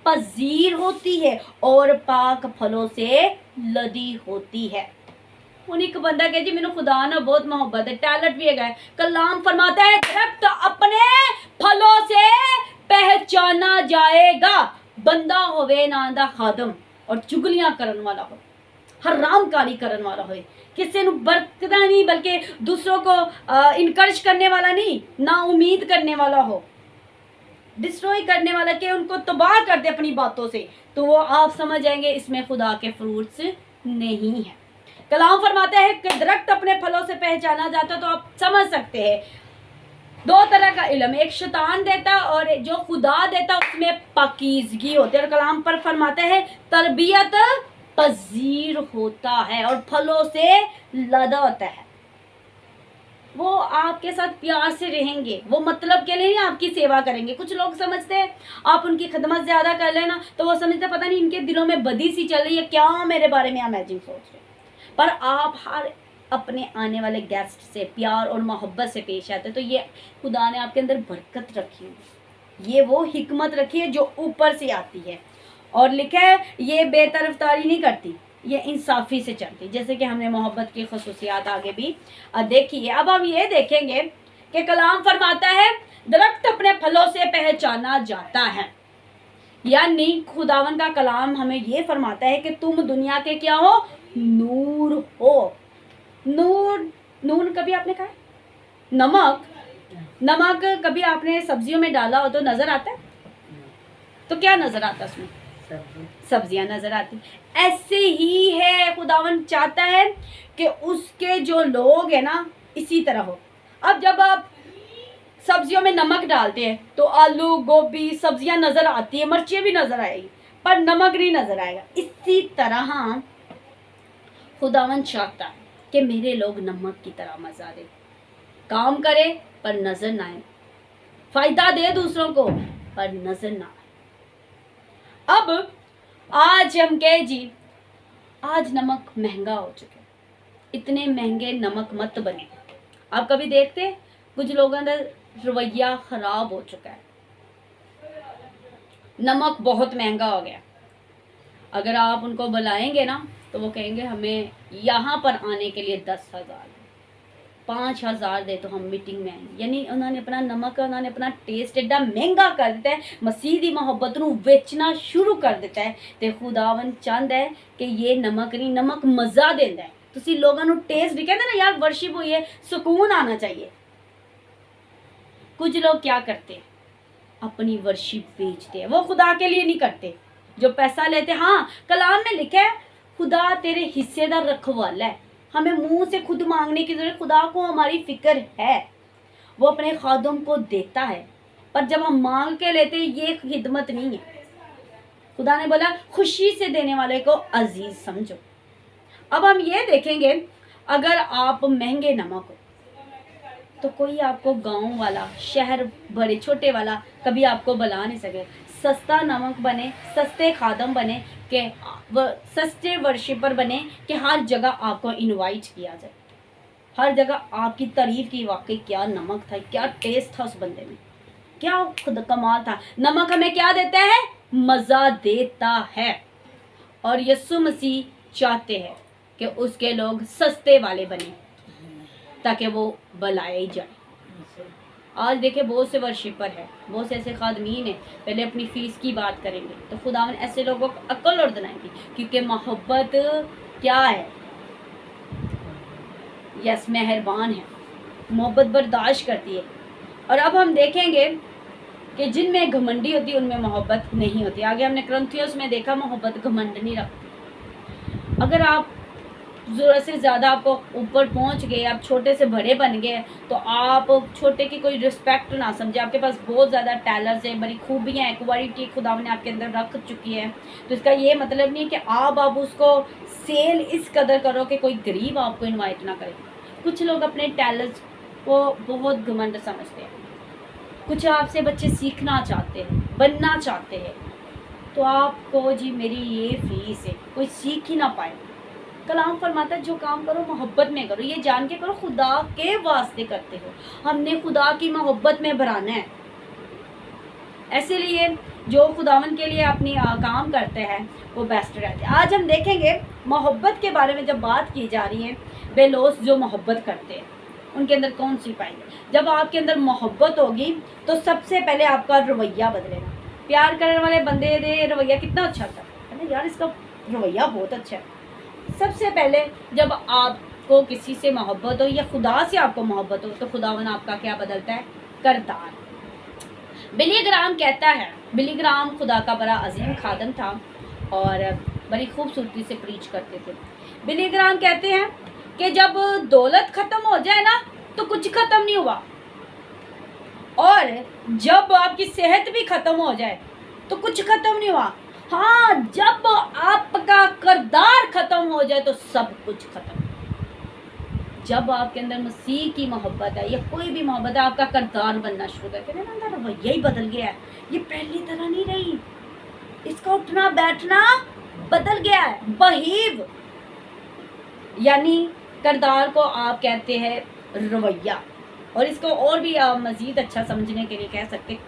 पजीर होती है और पाक फलों से लदी होती है। उन एक बंदा कहे जी मैंने खुदा ना बहुत मोहब्बत है, टैलेंट भी है। कलाम फरमाता है, दरख्त अपने फलों से पहचाना जाएगा। बंदा होवे ना दा खादम और चुगलियां करन वाला हो, हरामकारी करन वाला हो, किसी ਨੂੰ बरकता नहीं बल्कि दूसरों को इनकरेज करने वाला नहीं, ना उम्मीद करने वाला हो, डिस्ट्रॉय करने वाला, के उनको तबाह कर दे अपनी बातों से, तो वो आप समझ जाएंगे इसमें खुदा के फ्रूट्स नहीं है। कलाम फरमाता है कि दरख्त अपने फलों से पहचाना जाता, तो आप समझ सकते हैं दो तरह का इल्म, एक शैतान देता और जो खुदा देता उसमें पाकीज़गी होती है। और कलाम पर फरमाता है तरबियत पजीर होता है और फलों से लदा होता है। वो आपके साथ प्यार से रहेंगे, वो मतलब के लिए नहीं आपकी सेवा करेंगे। कुछ लोग समझते हैं आप उनकी खदमत ज्यादा कर लेना तो वो समझते पता नहीं इनके दिलों में बदी सी चल रही है, क्या मेरे बारे में इमेजिन सोच रहे। पर आप हर अपने आने वाले गेस्ट से प्यार और मोहब्बत से पेश आते, तो ये खुदा ने आपके अंदर बरकत रखी है, ये वो हिकमत रखी है जो ऊपर से आती है। और लिखा है ये बेतरफदारी नहीं करती, ये इंसाफी से चलती। जैसे कि हमने मोहब्बत की खसूसियात आगे भी देखी है। अब हम ये देखेंगे कि कलाम फरमाता है दरख्त अपने फलों से पहचाना जाता है, यानी खुदावन का कलाम हमें ये फरमाता है कि तुम दुनिया के क्या हो, नूर हो। नूर, नून कभी आपने कहा, नमक, नमक कभी आपने सब्जियों में डाला हो तो नजर आता है, तो क्या नजर आता है उसमें, सब्जियां नजर आती। ऐसे ही है खुदावन चाहता है कि उसके जो लोग हैं ना इसी तरह हो। अब जब आप सब्जियों में नमक डालते हैं तो आलू गोभी सब्जियां नजर आती है, मिर्चें भी नजर आएगी पर नमक नहीं नजर आएगा। इसी तरह खुदावन चाहता है कि मेरे लोग नमक की तरह मजा दे, काम करे पर नजर ना आए, फायदा दे दूसरों को पर नजर ना आए। अब आज हम कहे जी आज नमक महंगा हो चुका है, इतने महंगे नमक मत बने। आप कभी देखते कुछ लोगों का रवैया खराब हो चुका है, नमक बहुत महंगा हो गया। अगर आप उनको बुलाएंगे ना तो वो कहेंगे हमें यहाँ पर आने के लिए 10,000 5,000 दे तो हम मीटिंग में आएंगे। यानी उन्होंने अपना नमक, उन्होंने अपना टेस्ट एडा महंगा कर दिता है, मसीह दी मोहब्बत नूं बेचना शुरू कर दिता है। तो खुदावन चाहता है कि ये नमक नहीं, नमक मज़ा देता है। तुसी लोगों नूं टेस्ट नहीं कहते ना यार, वर्शिप हुई है, सुकून आना चाहिए। कुछ लोग क्या करते हैं, अपनी वर्शिप बेचते हैं, वो खुदा के लिए नहीं करते, जो पैसा लेते। हाँ, कलाम में लिखा है खुदा तेरे हिस्सेदार रखवाला है, हमें मुंह से खुद मांगने की जरूरत, खुदा को हमारी फिक्र है, वो अपने खादम को देता है। पर जब हम मांग के लेते हैं ये खिदमत नहीं है। खुदा ने बोला खुशी से देने वाले को अजीज समझो। अब हम ये देखेंगे अगर आप महंगे नमक हो तो कोई आपको गांव वाला, शहर बड़े छोटे वाला कभी आपको बुला नहीं सके। सस्ता नमक बने, सस्ते खादम बने, कि सस्ते वर्शिपर बने कि हर जगह आपको इनवाइट किया जाए, हर जगह आपकी तारीफ की, वाकई क्या नमक था, क्या टेस्ट था उस बंदे में। क्या खुद कमाल था। नमक हमें क्या देता है? मज़ा देता है। और यीशु मसीह चाहते हैं कि उसके लोग सस्ते वाले बने ताकि वो बुलाए जाए। आज देखे बहुत से वर्शिपर है, बहुत से ऐसे खादमीन है, पहले अपनी फ़ीस की बात करेंगे तो खुदावन ऐसे लोगों को अक्ल और दिलाएंगी, क्योंकि मोहब्बत क्या है? यस, मेहरबान है, मोहब्बत बर्दाश्त करती है। और अब हम देखेंगे कि जिनमें घमंडी होती है उनमें मोहब्बत नहीं होती। आगे हमने क्रंथियोस में देखा मोहब्बत घमंड नहीं रखती। अगर आप ज़रूरत से ज़्यादा आपको ऊपर पहुंच गए, आप छोटे से बड़े बन गए, तो आप छोटे की कोई रिस्पेक्ट ना समझे। आपके पास बहुत ज़्यादा टैलेंट्स हैं, बड़ी खूबियाँ हैं, क्वालिटी खुदा ने आपके अंदर रख चुकी है, तो इसका ये मतलब नहीं है कि आप उसको सेल इस कदर करो कि कोई गरीब आपको इन्वाइट ना करे। कुछ लोग अपने टैलेंट्स को बहुत घमंड समझते हैं। कुछ आपसे बच्चे सीखना चाहते हैं, बनना चाहते हैं, तो आपको जी मेरी ये फीस है, कोई सीख ही ना पाए। कलाम फरमाता है जो काम करो मोहब्बत में करो, ये जान के करो खुदा के वास्ते करते हो, हमने खुदा की मोहब्बत में भराना है। ऐसे जो खुदावन के लिए अपनी काम करते हैं वो बेस्ट रहते हैं। आज हम देखेंगे मोहब्बत के बारे में जब बात की जा रही है, बेलोस जो मोहब्बत करते हैं उनके अंदर कौन सी पाएंगे। जब आपके अंदर मोहब्बत होगी तो सबसे पहले आपका रवैया बदलेगा। प्यार करने वाले बंदे दे रवैया कितना अच्छा था, है ना यार, इसका रवैया बहुत अच्छा है। सबसे पहले जब आपको किसी से मोहब्बत हो या खुदा से आपको मोहब्बत हो तो खुदावन आपका क्या बदलता है? किरदार। बिली ग्राम कहता है, बिली ग्राम खुदा का बड़ा अजीम खादम था और बड़ी खूबसूरती से प्रीच करते थे। बिली ग्राम कहते हैं कि जब दौलत ख़त्म हो जाए ना तो कुछ ख़त्म नहीं हुआ, और जब आपकी सेहत भी ख़त्म हो जाए तो कुछ ख़त्म नहीं हुआ। हाँ, जब आपका किरदार ख़त्म हो जाए तो सब कुछ ख़त्म। जब आपके अंदर मसीह की मोहब्बत है या कोई भी मोहब्बत है, आपका किरदार बनना शुरू कर देना, अंदर रवैया ही बदल गया है, ये पहली तरह नहीं रही, इसका उठना बैठना बदल गया है। बहीव यानी किरदार को आप कहते हैं रवैया, और इसको और भी मज़ीद अच्छा समझने के लिए कह सकते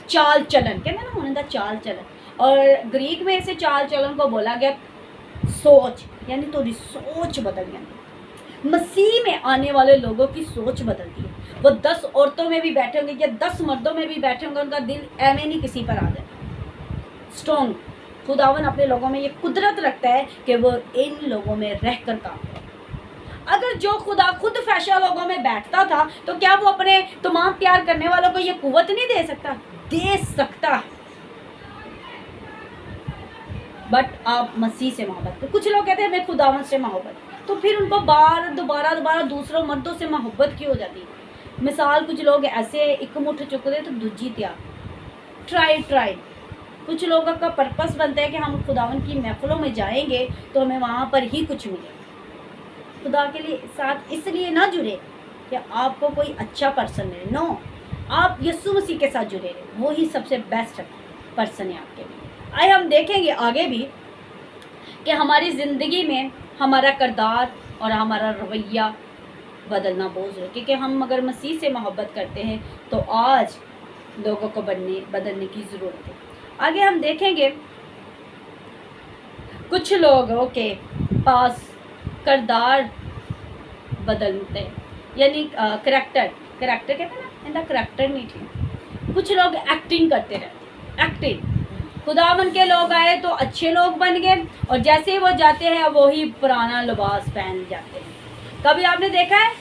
चाल चलन, कहते हैं ना होने का चाल चलन। और ग्रीक में इसे चाल चलन को बोला गया सोच, यानी थोड़ी सोच बदल गई। मसीह में आने वाले लोगों की सोच बदलती है। वो 10 औरतों में भी बैठे होंगे या 10 मर्दों में भी बैठे होंगे, उनका दिल ऐਵੇਂ नहीं किसी पर आ जाए। स्ट्रॉन्ग खुदावन अपने लोगों में ये कुदरत रखता है कि वो इन लोगों में रहकर काम करे। अगर जो खुदा खुद फैशा लोगों में बैठता था तो क्या वो अपने तमाम प्यार करने वालों को ये कुव्वत नहीं दे सकता? दे सकता है। बट आप मसीह से मोहब्बत करें। कुछ लोग कहते हैं हमें खुदावन से मोहब्बत, तो फिर उनको दोबारा दूसरों मर्दों से मोहब्बत क्यों हो जाती है? मिसाल कुछ लोग ऐसे एक मुठ चुकते तो दूजी त्याग, ट्राई। कुछ लोगों का पर्पस बनता है कि हम खुदावन की महफिलों में जाएंगे तो हमें वहाँ पर ही कुछ मिले। खुदा के लिए साथ इसलिए ना जुड़े कि आपको कोई अच्छा पर्सन मिले, नो, आप यीशु मसीह के साथ जुड़े रहे, वो ही सबसे बेस्ट पर्सन है आपके लिए। आइए हम देखेंगे आगे भी कि हमारी ज़िंदगी में हमारा किरदार और हमारा रवैया बदलना बहुत ज़रूरी है, क्योंकि हम अगर मसीह से मोहब्बत करते हैं तो आज लोगों को बदलने की ज़रूरत है। आगे हम देखेंगे कुछ लोगों के पास किरदार बदलते हैं, यानी करैक्टर कहते हैं ना, इनका करैक्टर नहीं ठीक। कुछ लोग एक्टिंग करते रहते, एक्टिंग। खुदावन के लोग आए तो अच्छे लोग बन गए, और जैसे ही वो जाते हैं वो ही पुराना लिबास पहन जाते हैं। कभी आपने देखा है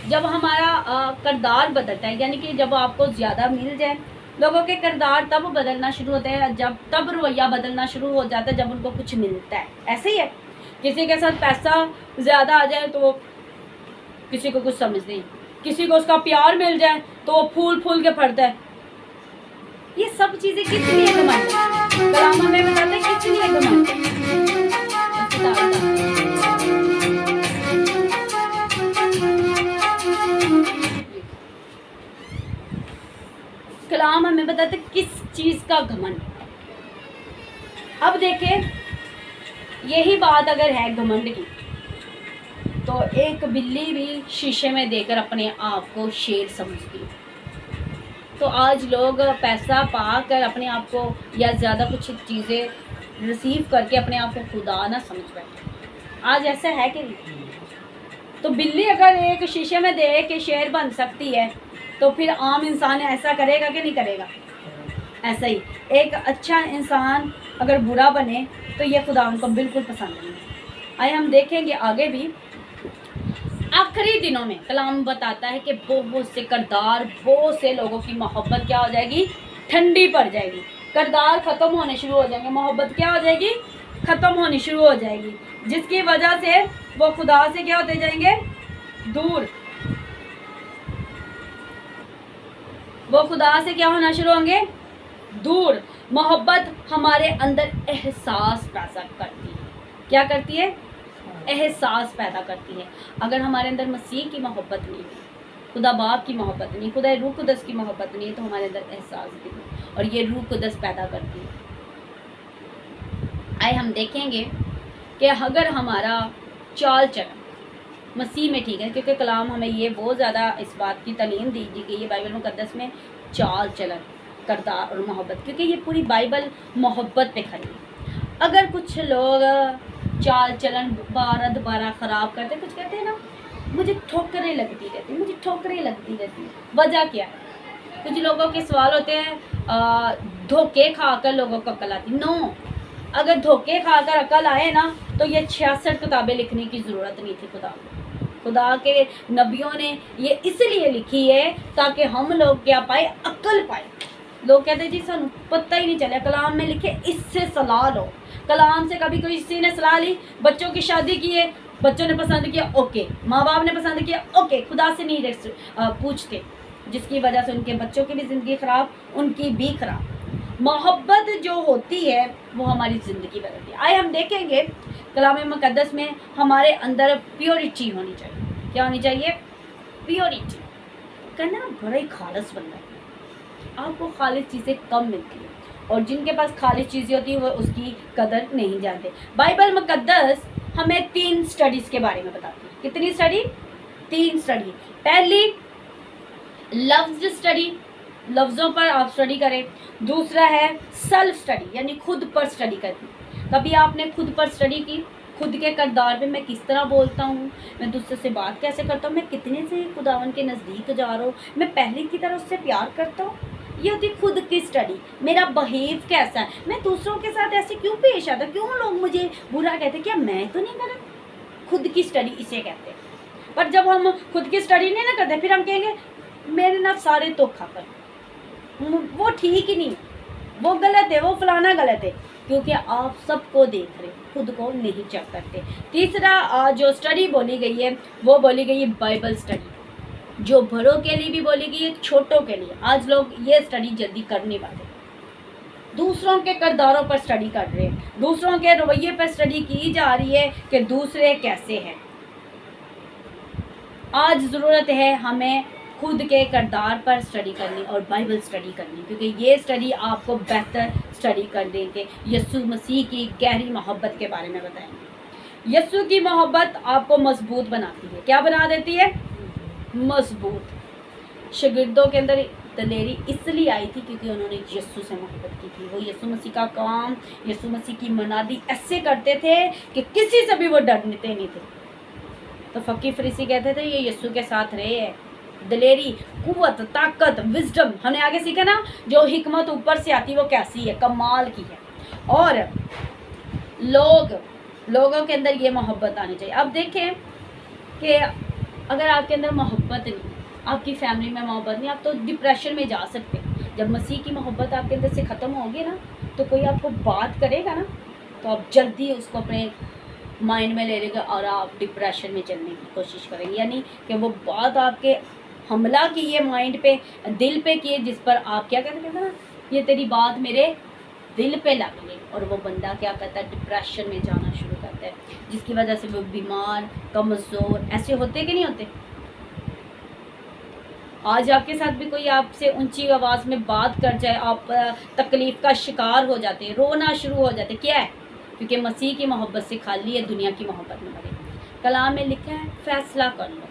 जब हमारा किरदार बदलता है, यानी कि जब आपको ज़्यादा मिल जाए, लोगों के किरदार तब बदलना शुरू होते हैं, तब रवैया बदलना शुरू हो जाता है जब उनको कुछ मिलता है। ऐसे ही है, किसी के साथ पैसा ज़्यादा आ जाए तो वो किसी को कुछ समझ नहीं, किसी को उसका प्यार मिल जाए तो वो फूल के फटता है। ये सब चीज़ें किस लिए घमंड है? कलाम हमें बताते हैं किस लिए घमंड है। कलाम हमें बताते किस चीज़ का घमंड। अब देखें, यही बात अगर है घमंड की, तो एक बिल्ली भी शीशे में देखकर अपने आप को शेर समझती है। तो आज लोग पैसा पाकर अपने आप को या ज़्यादा कुछ चीज़ें रिसीव करके अपने आप को खुदा ना समझ बैठे। आज ऐसा है कि नहीं? तो बिल्ली अगर एक शीशे में देख के शेर बन सकती है तो फिर आम इंसान ऐसा करेगा कि नहीं करेगा? ऐसा ही एक अच्छा इंसान अगर बुरा बने तो ये खुदा उनको बिल्कुल पसंद नहीं है। आइए हम देखेंगे आगे भी। आखिरी दिनों में कलाम बताता है कि बहुत से करदार, बहुत से लोगों की मोहब्बत क्या हो जाएगी? ठंडी पड़ जाएगी। करदार ख़त्म होने शुरू हो जाएंगे, मोहब्बत क्या हो जाएगी? ख़त्म होनी शुरू हो जाएगी, जिसकी वजह से वो खुदा से क्या होते जाएंगे? दूर। वो खुदा से क्या होना शुरू होंगे? दूर। मोहब्बत हमारे अंदर एहसास पैदा करती है। क्या करती है? एहसास पैदा करती है। अगर हमारे अंदर मसीह की मोहब्बत नहीं है, खुदा बाप की मोहब्बत नहीं, खुदा रूह कुदस की मोहब्बत नहीं है, तो हमारे अंदर एहसास भी नहीं, और ये रूह कुदस पैदा करती है। आए हम देखेंगे कि अगर हमारा चाल चलन मसीह में ठीक है, क्योंकि कलाम हमें ये बहुत ज़्यादा इस बात की तालीम दी गई है बाइबल मुकद्दस में, चाल चलन, करदार और मोहब्बत, क्योंकि ये पूरी बाइबल मोहब्बत पे खड़ी है। अगर कुछ लोग चाल चलन बार दोबारा ख़राब करते, कुछ कहते हैं ना, मुझे ठोकरें लगती रहती, मुझे ठोकरें लगती रहती, वजह क्या है? कुछ लोगों के सवाल होते हैं धोखे खाकर लोगों को अकल आती। नो, अगर धोखे खाकर अकल आए ना तो ये 66 किताबें लिखने की ज़रूरत नहीं थी। खुदा के नबियों ने ये इसलिए लिखी है ताकि हम लोग क्या पाए? अकल पाए। लोग कहते हैं जी सानू पता ही नहीं चला, कलाम में लिखे इससे सलाह लो। कलाम से कभी कोई किसी ने सलाह ली? बच्चों की शादी की है, बच्चों ने पसंद किया, ओके, माँ बाप ने पसंद किया, ओके, खुदा से नहीं पूछते, जिसकी वजह से उनके बच्चों की भी ज़िंदगी ख़राब, उनकी भी ख़राब। मोहब्बत जो होती है वो हमारी ज़िंदगी बदलती है। आए हम देखेंगे कलाम मुकद्दस में हमारे अंदर प्योरिटी होनी चाहिए। क्या होनी चाहिए? प्योरिटी। कहना ना बड़ा ही खालिस बंदा है, आपको खालिस चीज़ें कम मिलती है, और जिनके पास खालिस चीज़ें होती है वो उसकी कदर नहीं जानते। बाइबल मुकद्दस हमें 3 स्टडीज़ के बारे में बताती है। कितनी स्टडी? 3 स्टडी। पहली लफ्ज़ स्टडी, लफ्ज़ों पर आप स्टडी करें। दूसरा है सेल्फ स्टडी, यानी खुद पर स्टडी करनी। कभी आपने खुद पर स्टडी की? खुद के किरदार पे मैं किस तरह बोलता हूँ, मैं दूसरे से बात कैसे करता हूँ, मैं कितने से खुदावन के नज़दीक जा रहा हूँ, मैं पहले की तरह उससे प्यार करता हूँ। ये होती खुद की स्टडी। मेरा बिहेव कैसा है, मैं दूसरों के साथ ऐसे क्यों पेश आता, क्यों लोग मुझे बुरा कहते, क्या मैं तो नहीं गलत? खुद की स्टडी इसे कहते हैं। पर जब हम खुद की स्टडी नहीं ना करते, फिर हम कहेंगे मेरे ना सारे धोखा कर, वो ठीक ही नहीं, वो गलत है, वो फलाना गलत है, क्योंकि आप सबको देख रहे, खुद को नहीं चेक करते। तीसरा जो स्टडी बोली गई है वो बोली गई है बाइबल स्टडी, जो बड़ों के लिए भी बोली गई है, छोटों के लिए। आज लोग ये स्टडी जल्दी करने वाले, दूसरों के किरदारों पर स्टडी कर रहे हैं, दूसरों के रवैये पर स्टडी की जा रही है कि दूसरे कैसे हैं। आज ज़रूरत है हमें खुद के किरदार पर स्टडी करनी और बाइबल स्टडी करनी, क्योंकि ये स्टडी आपको बेहतर स्टडी कर देंगे। यीशु मसीह की गहरी मोहब्बत के बारे में बताएंगे। यीशु की मोहब्बत आपको मजबूत बनाती है। क्या बना देती है? मजबूत। शागिर्दों के अंदर दलेरी इसलिए आई थी क्योंकि उन्होंने यीशु से मोहब्बत की थी। वो यीशु मसीह का काम, यीशु मसीह की मनादी ऐसे करते थे कि किसी से भी वो डरते नहीं थे। तो फकीर फरीसी कहते थे ये यीशु के साथ रहे हैं। दलेरी, कुव्वत, ताकत, विजडम, हमने आगे सीखा ना, जो हिकमत ऊपर से आती है वो कैसी है, कमाल की है। और लोगों के अंदर ये मोहब्बत आनी चाहिए। अब देखें कि अगर आपके अंदर मोहब्बत नहीं, आपकी फैमिली में मोहब्बत नहीं, आप तो डिप्रेशन में जा सकते हैं। जब मसीह की मोहब्बत आपके अंदर से ख़त्म होगी ना, तो कोई आपको बात करेगा ना तो आप जल्दी उसको अपने माइंड में ले लेंगे और आप डिप्रेशन में चलने की कोशिश करेंगे। यानी कि वो बात आपके हमला की है माइंड पे, दिल पे की है, जिस पर आप क्या कहते हैं ना, ये तेरी बात मेरे दिल पे लग गई, और वो बंदा क्या करता है, डिप्रेशन में जाना शुरू करता है, जिसकी वजह से वो बीमार, कमज़ोर ऐसे होते कि नहीं होते। आज आपके साथ भी कोई आपसे ऊंची आवाज़ में बात कर जाए, आप तकलीफ़ का शिकार हो जाते हैं, रोना शुरू हो जाते। क्या है? क्योंकि मसीह की मोहब्बत से खाली है, दुनिया की मोहब्बत में भरे। कलाम में लिखा है फैसला कर लो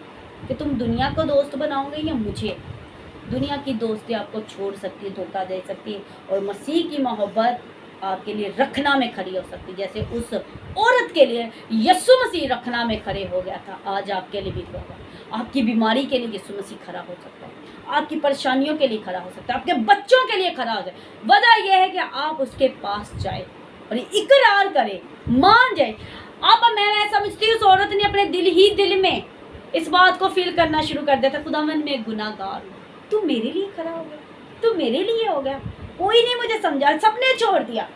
कि तुम दुनिया को दोस्त बनाओगे या मुझे। दुनिया की दोस्ती आपको छोड़ सकती है, धोखा दे सकती है, और मसीह की मोहब्बत आपके लिए रखना में खड़ी हो सकती है। जैसे उस औरत के लिए यीशु मसीह रखना में खड़े हो गया था, आज आपके लिए भी होगा। आपकी बीमारी के लिए यीशु मसीह खड़ा हो सकता है, आपकी परेशानियों के लिए खड़ा हो सकता है, आपके बच्चों के लिए खड़ा हो जाए। वजह यह है कि आप उसके पास जाए और इकरार करें, मान जाए। अब मैं समझती हूँ उस औरत ने अपने दिल में इस बात को फील करना शुरू कर दिया था, खुदावन मैं गुनाहगार हूँ, तू मेरे लिए खड़ा हो गया, तू मेरे लिए हो गया, कोई नहीं मुझे समझा, सबने छोड़ दिया,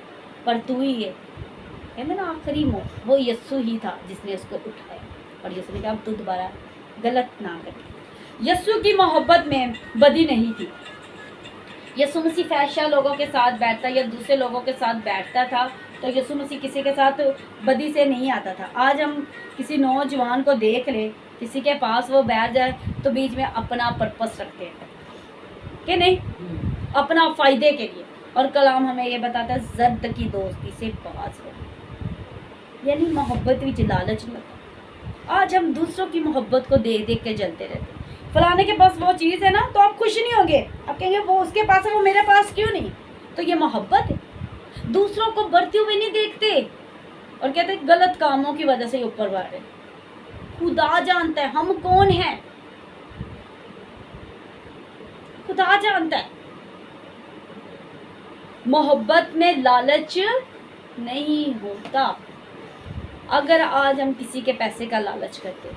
पर तू ही है। कहते ना आखिरी मोह वो यीशु ही था जिसने उसको उठाया, और यीशु ने कहा अब तू दोबारा गलत ना कर। यीशु की मोहब्बत में बदी नहीं थी। यीशु मसीह फैशा लोगों के साथ बैठता या दूसरे लोगों के साथ बैठता था, तो यीशु मसीह किसी के साथ बदी से नहीं आता था। आज हम किसी नौजवान को देख ले, किसी के पास वो बैठ जाए तो बीच में अपना पर्पस रखते हैं कि नहीं, अपना फ़ायदे के लिए। और कलाम हमें ये बताता है जर्द की दोस्ती से बाज रहो, यानी मोहब्बत विच लालच मत। आज हम दूसरों की मोहब्बत को देख देख के जलते रहते, फलाने के पास वो चीज़ है ना तो आप खुश नहीं होंगे, आप कहेंगे वो उसके पास है वो मेरे पास क्यों नहीं। तो ये मोहब्बत है। दूसरों को बढ़ते हुए नहीं देखते और कहते गलत कामों की वजह से ऊपर बढ़ रहे। खुदा जानता है हम कौन हैं, खुदा जानता है। मोहब्बत में लालच नहीं होता। अगर आज हम किसी के पैसे का लालच करते,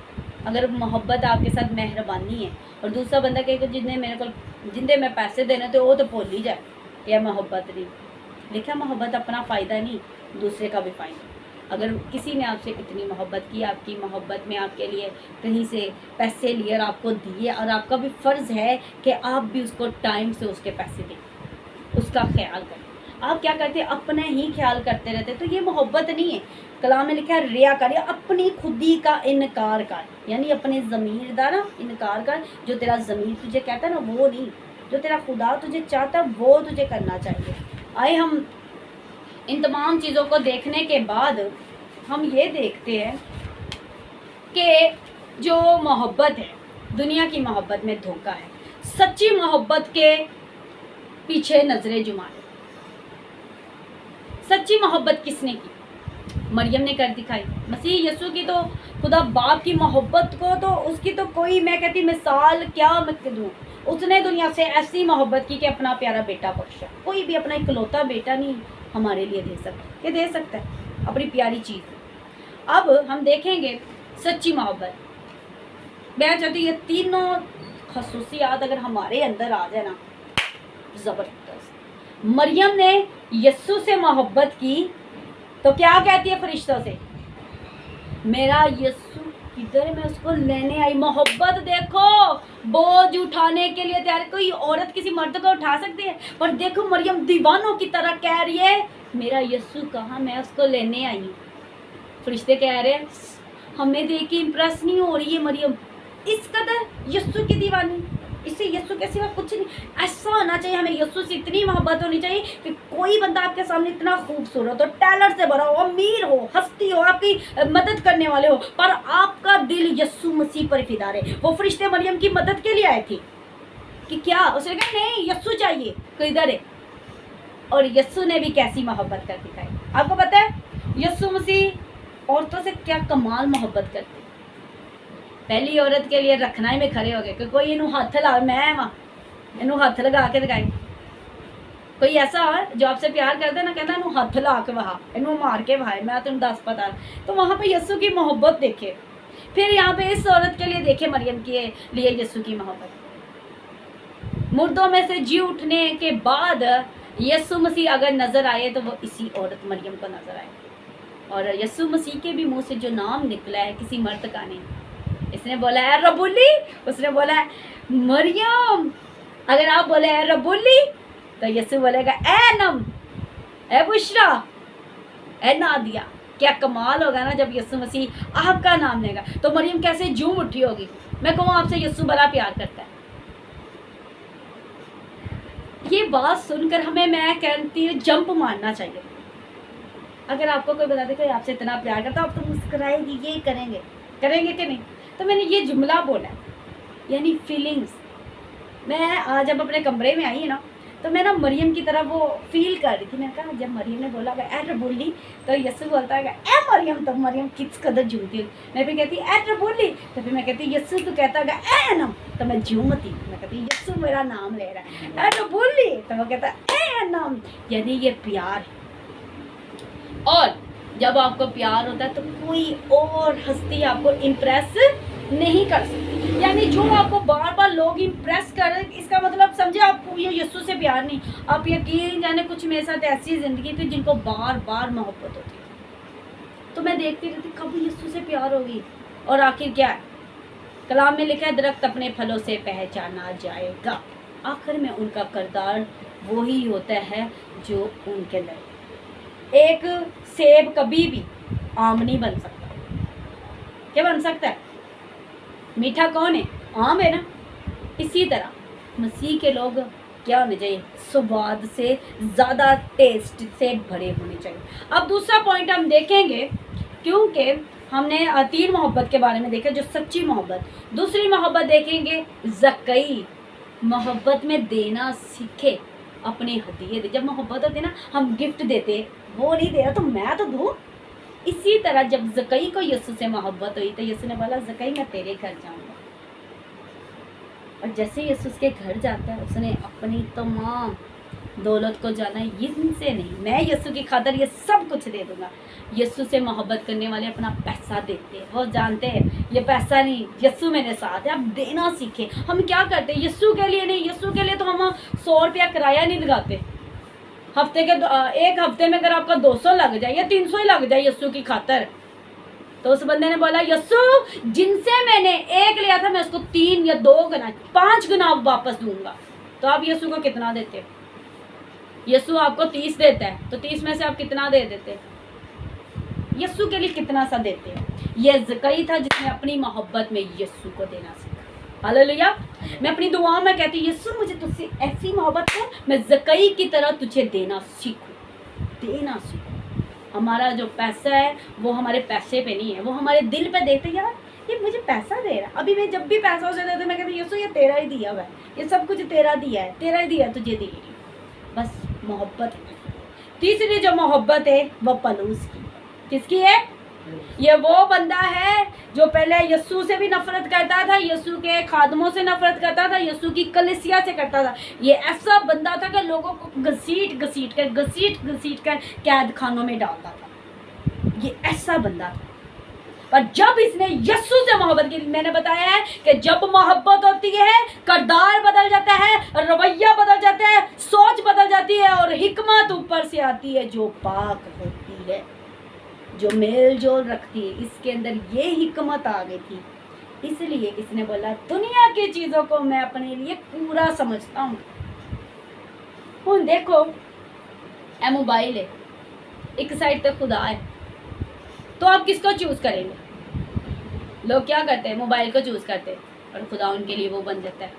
अगर मोहब्बत आपके साथ मेहरबानी है और दूसरा बंदा कहेगा जिन्हें मैं पैसे देने थे वो तो भूल ही जाए, यह मोहब्बत नहीं। लिखा मोहब्बत अपना फ़ायदा नहीं, दूसरे का भी फ़ायदा। अगर किसी ने आपसे इतनी मोहब्बत की, आपकी मोहब्बत में आपके लिए कहीं से पैसे लिए और आपको दिए, और आपका भी फ़र्ज़ है कि आप भी उसको टाइम से उसके पैसे दें, उसका ख्याल करें। आप क्या करते हैं, अपने ही ख्याल करते रहते, तो ये मोहब्बत नहीं है। कलाम में लिखा है रियाकारी, अपनी खुदी का इनकार कर, यानी अपने ज़मीर का ना इनकार कर। जो तेरा ज़मीर तुझे कहता है ना वो नहीं, जो तेरा खुदा तुझे चाहता वो तुझे करना चाहिए। आए हम इन तमाम चीज़ों को देखने के बाद हम ये देखते हैं कि जो मोहब्बत है, दुनिया की मोहब्बत में धोखा है। सच्ची मोहब्बत के पीछे नजरें जुमाए। सच्ची मोहब्बत किसने की? मरियम ने कर दिखाई। मसीह यीशु की तो खुदा बाप की मोहब्बत को तो उसकी तो कोई, मैं कहती मिसाल क्या मैं दूँ। उसने दुनिया से ऐसी मोहब्बत की कि अपना प्यारा बेटा बख्शा। कोई भी अपना इकलौता बेटा नहीं हमारे लिए दे सकता, ये दे सकता है अपनी प्यारी चीज़। अब हम देखेंगे सच्ची मोहब्बत। मैं चाहती हूँ ये तीनों खसूसियात अगर हमारे अंदर आ जाए ना, ज़बरदस्त। मरियम ने यीशु से मोहब्बत की तो क्या कहती है फरिश्तों से, मेरा यीशु किधर है, मैं उसको लेने आई। मोहब्बत देखो, बोझ उठाने के लिए तैयार। कोई औरत किसी मर्द को उठा सकती है, पर देखो मरियम दीवानों की तरह कह रही है मेरा यीशु कहाँ, मैं उसको लेने आई हूँ। फरिश्ते कह रहे हैं हमें देख के इम्प्रेस नहीं हो रही है मरियम, इस कदर यीशु की दीवानी, इससे यीशु के सिवा कुछ नहीं। ऐसा होना चाहिए, हमें यीशु से इतनी मोहब्बत होनी चाहिए कि कोई बंदा आपके सामने इतना खूबसूरत हो, टैलेंट से भरा हो, अमीर हो, हस्ती हो, आपकी मदद करने वाले हो, पर आपका दिल यीशु मसीह पर फिदा रहे। वो फरिश्ते मरियम की मदद के लिए आए थे कि क्या, उसने कहा नहीं यीशु चाहिए, किधर है। और यीशु ने भी कैसी मोहब्बत कर दिखाई। आपको पता है यीशु मसीह औरतों से क्या कमाल मोहब्बत करते। पहली औरत के लिए रखना में खड़े हो गए कि कोई इनू हाथ ला, मैं वहाँ इनू हाथ लगा के दिखाए। कोई ऐसा जो आपसे प्यार करता है ना, कहना इनू हाथ ला के वहा, इनू मार के वहाए, मैं तुम 10 पता। तो वहाँ पे यीशु की मोहब्बत देखे। फिर यहाँ पे इस औरत के लिए देखे मरियम के लिए यीशु की मोहब्बत। मुर्दों में से जी उठने के बाद यीशु मसीह अगर नजर आए तो वो इसी औरत मरियम को नजर आए। और यीशु मसीह के भी मुंह से जो नाम निकला है किसी मर्द का नहीं, इसने बोला है रबुल्ली, उसने बोला है मरियम। अगर आप बोले है रबुल्ली तो यीशु बोलेगा ए नम, ए बुशरा, ए नादिया। क्या कमाल होगा ना जब यीशु मसीह आपका नाम लेगा। तो मरियम कैसे झूम उठी होगी। मैं कहूँ आपसे यीशु बड़ा प्यार करता है। ये बात सुनकर हमें, मैं कहती हूँ, जंप मारना चाहिए। अगर आपको कोई बता दे कि आपसे इतना प्यार करता है, आप तो मुस्कुराएगी, ये करेंगे कि नहीं। तो मैंने ये जुमला बोला, यानी फीलिंग्स, मैं आज जब अपने कमरे में आई ना, तो मैं ना मरियम की तरह वो फील कर रही थी। मैंने कहा जब मरियम ने बोला ए रबुल्ली, तो यस्सु बोलता है ए मरियम, तो मरियम किस कदर झूमती है। मैं भी कहती ए रबुल्ली, तो फिर मैं कहती यस्सु, तो कहता है ए अनम, तो मैं झूमती। मैं कहती यस्सु मेरा नाम ले रहा है, ए रबुल्ली, तो वो कहता ए अनम, यानी ये प्यार है। और जब आपको प्यार होता है तो कोई और हस्ती आपको इम्प्रेस नहीं कर सकती। यानी जो आपको बार बार लोग इम्प्रेस कर, इसका मतलब समझे आपको ये यस्सु से प्यार नहीं। आप यकीन जाने कुछ मेरे साथ ऐसी ज़िंदगी थी जिनको बार बार मोहब्बत होती थी, तो मैं देखती रहती कब यस्सु से प्यार होगी। और आखिर क्या है, कलाम में लिखा है दरख्त अपने फलों से पहचाना जाएगा। आखिर में उनका किरदार वही होता है जो उनके अंदर। एक सेब कभी भी आम नहीं बन सकता। क्या बन सकता है? मीठा कौन है? आम है ना। इसी तरह मसीह के लोग क्या होने चाहिए? स्वाद से ज़्यादा टेस्ट से भरे होने चाहिए। अब दूसरा पॉइंट हम देखेंगे, क्योंकि हमने 3 मोहब्बत के बारे में देखा, जो सच्ची मोहब्बत। दूसरी मोहब्बत देखेंगे ज़कई, मोहब्बत में देना सीखे, अपने हदिये दे। जब मोहब्बत होती है ना, हम गिफ्ट देते, वो नहीं दे रहा तो मैं तो दूँ। इसी तरह जब ज़कई को यस्सु से मोहब्बत हुई तो यस्सु ने बोला ज़कई मैं तेरे घर जाऊंगा। और जैसे यस्सु उसके घर जाता है, उसने अपनी तमाम दौलत को जाना इनसे नहीं, मैं यस्सु की खातिर ये सब कुछ दे दूंगा। यस्सु से मोहब्बत करने वाले अपना पैसा देते हैं, वो जानते हैं ये पैसा नहीं, यस्सु मेरे साथ है, अब देना सीखे। हम क्या करते हैं यस्सु के लिए नहीं, यस्सु के लिए तो हम 100 रुपया किराया नहीं लगाते। हफ्ते के एक हफ्ते में अगर आपका 200 लग जाए या 300 ही लग जाए यस्सु की खातर, तो उस बंदे ने बोला यस्सु जिनसे मैंने 1 लिया था मैं उसको 3 या 2 गुना 5 गुना वापस दूंगा। तो आप यस्सु को कितना देते हो? यस्सु आपको 30 देता है, तो 30 में से आप कितना दे देते? यस्सु के लिए कितना सा देते हैं? ये ज़कई था जिसने अपनी मोहब्बत में यस्सु को देना सीखा। हालेलुया। मैं अपनी दुआ में कहती हूँ यस्सु मुझे तुझसे ऐसी मोहब्बत है, मैं ज़कई की तरह तुझे देना सीखूं, देना सीखूं। हमारा जो पैसा है वो हमारे पैसे पे नहीं है, वो हमारे दिल पे देते यार ये मुझे पैसा दे रहा। अभी मैं जब भी पैसा हो जाता है तो मैं कहती हूँ यस्सु ये तेरा ही दिया हुआ है, ये सब कुछ तेरा दिया है, तेरा ही दिया तुझे दी। बस मोहब्बत है। तीसरी जो मोहब्बत है वो पलूस की। किसकी है? ये वो बंदा है जो पहले यस्सु से भी नफरत करता था, यस्सु के खादमों से नफरत करता था, यस्सु की कलीसिया से करता था। ये ऐसा बंदा था कि लोगों को घसीट घसीट कर कैद खानों में डालता था। ये ऐसा बंदा था। पर जब इसने यस्सु से मोहब्बत की, मैंने बताया है कि जब मोहब्बत होती है किरदार बदल जाता है, रवैया बदल जाता है, सोच बदल जाती है और हिकमत ऊपर से आती है जो पाक होती है, जो मेल जोल रखती है। इसके अंदर ये हिकमत आ गई थी, इसलिए इसने बोला दुनिया की चीज़ों को मैं अपने लिए पूरा समझता हूँ। हूँ देखो ए मोबाइल है, एक साइड तक खुदा है, तो आप किसको चूज़ करेंगे? लोग क्या करते हैं? मोबाइल को चूज़ करते हैं और खुदा उनके लिए वो बन जाता है।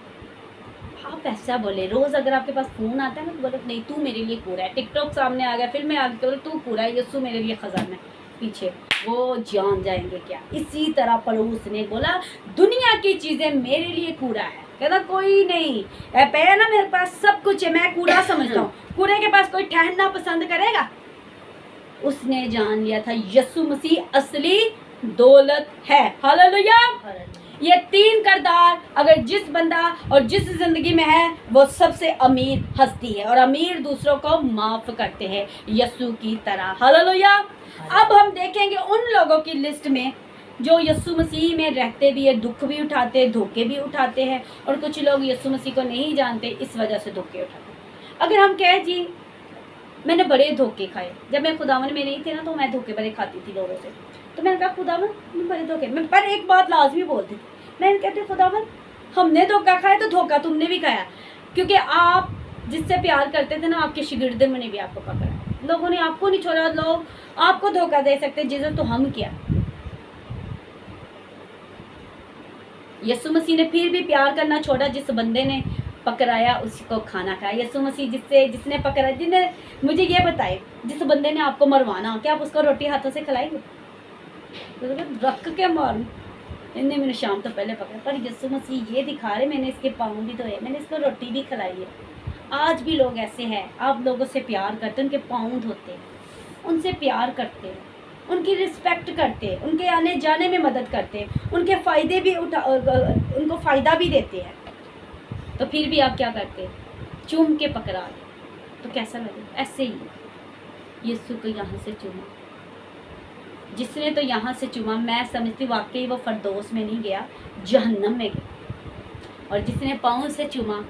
आप ऐसा बोले, रोज़ अगर आपके पास फ़ोन आता है ना तो बोलो नहीं तू मेरे लिए पूरा है। टिकटॉक सामने आ गया, फिल्में आ गई, बोलो तू पूरा है, यस्सु मेरे लिए खजाना है। पीछे वो जान जाएंगे क्या। इसी तरह पलूस ने बोला दुनिया की चीज़ें मेरे लिए कूड़ा है। कहता कोई नहीं है ना, मेरे पास सब कुछ है, मैं कूड़ा समझता हूँ। कूड़े के पास कोई ठहरना पसंद करेगा? उसने जान लिया था यस्सु मसीह असली दौलत है। हालेलुया। ये 3 किरदार अगर जिस बंदा और जिस जिंदगी में है वो सबसे अमीर हस्ती है, और अमीर दूसरों को माफ करते हैं यस्सु की तरह। हालेलुया। अब हम देखेंगे उन लोगों की लिस्ट में जो यस्सु मसीह में रहते भी है, दुख भी उठाते हैं, धोखे भी उठाते हैं, और कुछ लोग यस्सु मसीह को नहीं जानते, इस वजह से धोखे उठाते हैं। अगर हम कहें जी मैंने बड़े धोखे खाए, जब मैं खुदावन में नहीं थे ना तो मैं धोखे बड़े खाती थी लोगों से, तो मैंने कहा खुदावन मैं बड़े धोखे, मैं पर एक बात लाजमी बोलती थी, मैं कहती खुदावन हमने धोखा खाया तो धोखा तुमने भी खाया, क्योंकि आप जिससे प्यार करते थे ना आपके शिगिर्दे में ने भी आपको पकड़ा, लोगों ने आपको नहीं छोड़ा, लोग आपको धोखा दे सकते जिसे तो हम किया। यस्सु मसीह ने फिर भी प्यार करना छोड़ा, जिस बंदे ने पकड़ाया उसको खाना खाया। यस्सु मसीह जिसने पकड़ा, जिन्हें मुझे ये बताए जिस बंदे ने आपको मरवाना, क्या आप उसको रोटी हाथों से खिलाएंगे? तो रख के मारूं, इन्हें मैंने शाम तो पहले पकड़ा, पर यीशु मसीह ये दिखा रहे मैंने इसके पाँव भी धोए, मैंने इसको रोटी भी खिलाई है। आज भी लोग ऐसे हैं, आप लोगों से प्यार करते हैं, उनके पाँव धोते हैं, उनसे प्यार करते हैं, उनकी रिस्पेक्ट करते हैं, उनके आने जाने में मदद करते हैं, उनके फ़ायदे भी उनको फ़ायदा भी देते हैं, तो फिर भी आप क्या करते हैं? चूम के पकड़ा ले, तो कैसा लगे? ऐसे ही यीशु को यहाँ से चूमा, जिसने तो यहाँ से चूमा, मैं समझती वाकई वो फरदौस में नहीं गया, जहन्नम में गया। और जिसने पाँव से चूमा,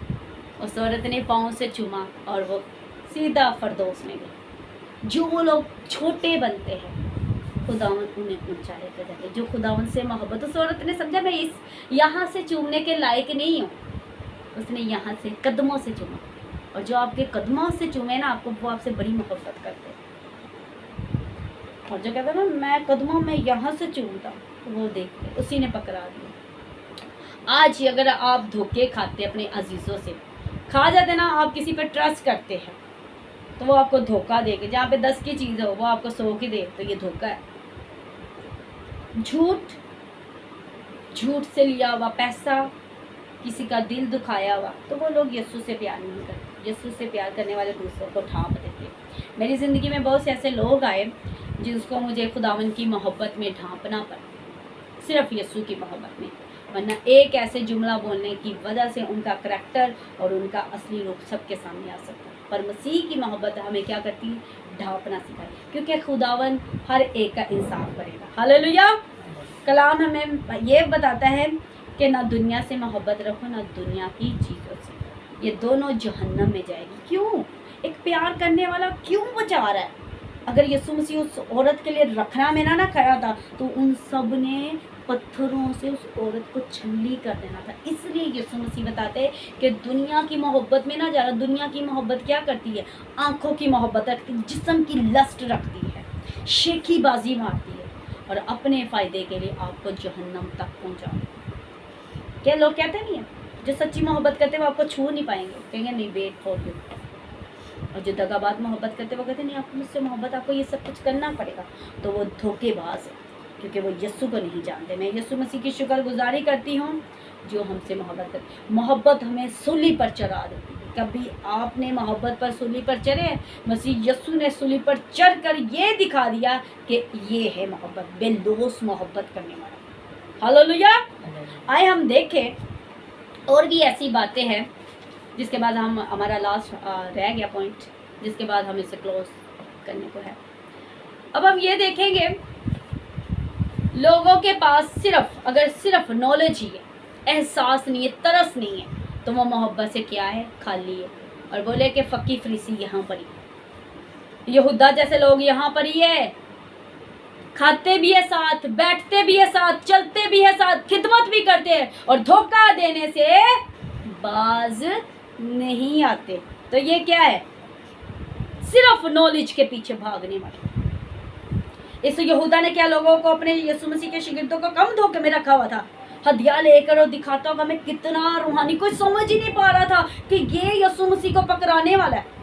उस औरत ने पाँव से चूमा और वो सीधा फरदौस में गया। जो लोग छोटे बनते हैं खुदावन उन्हें ऊंचा लेकर जाते, जो खुदावन से मोहब्बत, उस औरत ने समझा मैं इस यहाँ से चूमने के लायक नहीं हूँ, उसने यहाँ से कदमों से चूमा। और जो आपके कदमों से चूमे ना आपको, वो आपसे बड़ी मोहब्बत करते हैं। और जो कहता है ना मैं कदमों में यहाँ से चूमता, वो देखते उसी ने पकड़ा दिया। आज अगर आप धोखे खाते अपने अजीज़ों से, खा जाते ना, आप किसी पे ट्रस्ट करते हैं तो वो आपको धोखा देगा। जहाँ पे 10 की चीज़ हो वो आपको 100 की दे, तो ये धोखा है। झूठ से लिया हुआ पैसा, किसी का दिल दुखाया हुआ, तो वो लोग यीशु से प्यार नहीं करते। यीशु से प्यार करने वाले दूसरों को ढांप देते। मेरी ज़िंदगी में बहुत से ऐसे लोग आए जिसको मुझे खुदावन की मोहब्बत में ढांपना पड़ा, सिर्फ यीशु की मोहब्बत में। वरना एक ऐसे जुमला बोलने की वजह से उनका करैक्टर और उनका असली रूप सबके सामने आ सकता है। पर मसीह की मोहब्बत हमें क्या करती है? ढांपना सिखाए, क्योंकि खुदावन हर एक का इंसाफ करेगा। हालेलुया। कलाम हमें ये बताता है कि ना दुनिया से मोहब्बत रखो, ना दुनिया की चीज़ों से, ये दोनों जहन्नम में जाएगी। क्यों? एक प्यार करने वाला क्यों बचा रहा है? अगर यीशु मसीह उस औरत के लिए रखना में ना खड़ा था, तो उन सब ने पत्थरों से उस औरत को छल्ली कर देना था। इसलिए यीशु मसीह बताते हैं कि दुनिया की मोहब्बत में ना जाना। दुनिया की मोहब्बत क्या करती है? आंखों की मोहब्बत रखती है, जिस्म की लस्ट रखती है, शेखीबाजी मारती है और अपने फ़ायदे के लिए आपको जहन्नम तक पहुँचाती है। क्या लोग कहते नहीं है, जो सच्ची मोहब्बत करते हैं वो आपको छू नहीं पाएंगे, कहेंगे नहीं वेट फॉर यू। और जो दगाबाज मोहब्बत करते वो कहते नहीं आपको मुझसे मोहब्बत, आपको ये सब कुछ करना पड़ेगा, तो वो धोखेबाज है, क्योंकि वो यीशु को नहीं जानते। मैं यीशु मसीह की शुक्रगुजारी करती हूँ जो हमसे मोहब्बत करती। मोहब्बत हमें सूली पर चढ़ा देती है। कभी आपने मोहब्बत पर सूली पर चढ़े? मसीह यीशु ने सूली पर चढ़ कर ये दिखा दिया कि ये है मोहब्बत, बेलौस मोहब्बत करने वाला। हालेलुया। आए हम देखें और भी ऐसी बातें हैं, जिसके बाद हम हमारा लास्ट रह गया पॉइंट, जिसके बाद हम इसे क्लोज करने को है। अब हम ये देखेंगे लोगों के पास सिर्फ नॉलेज ही है, एहसास नहीं है, तरस नहीं है, तो वो मोहब्बत से क्या है? खाली है। और बोले कि फ़की फरीसी यहाँ पर ही, यहूदा जैसे लोग यहाँ पर ही है, खाते भी है साथ, बैठते भी है साथ, चलते भी है साथ, खिदमत भी करते हैं और धोखा देने से बाज नहीं आते। तो ये क्या है? सिर्फ नॉलेज के पीछे भागने वाले। इस यहूदा ने क्या लोगों को, अपने यीशु मसीह के शागिर्दों को कम धोखे में रखा हुआ था? हदिया लेकर और दिखाता होगा मैं कितना रूहानी, कोई समझ ही नहीं पा रहा था कि ये यीशु मसीह को पकड़ाने वाला है।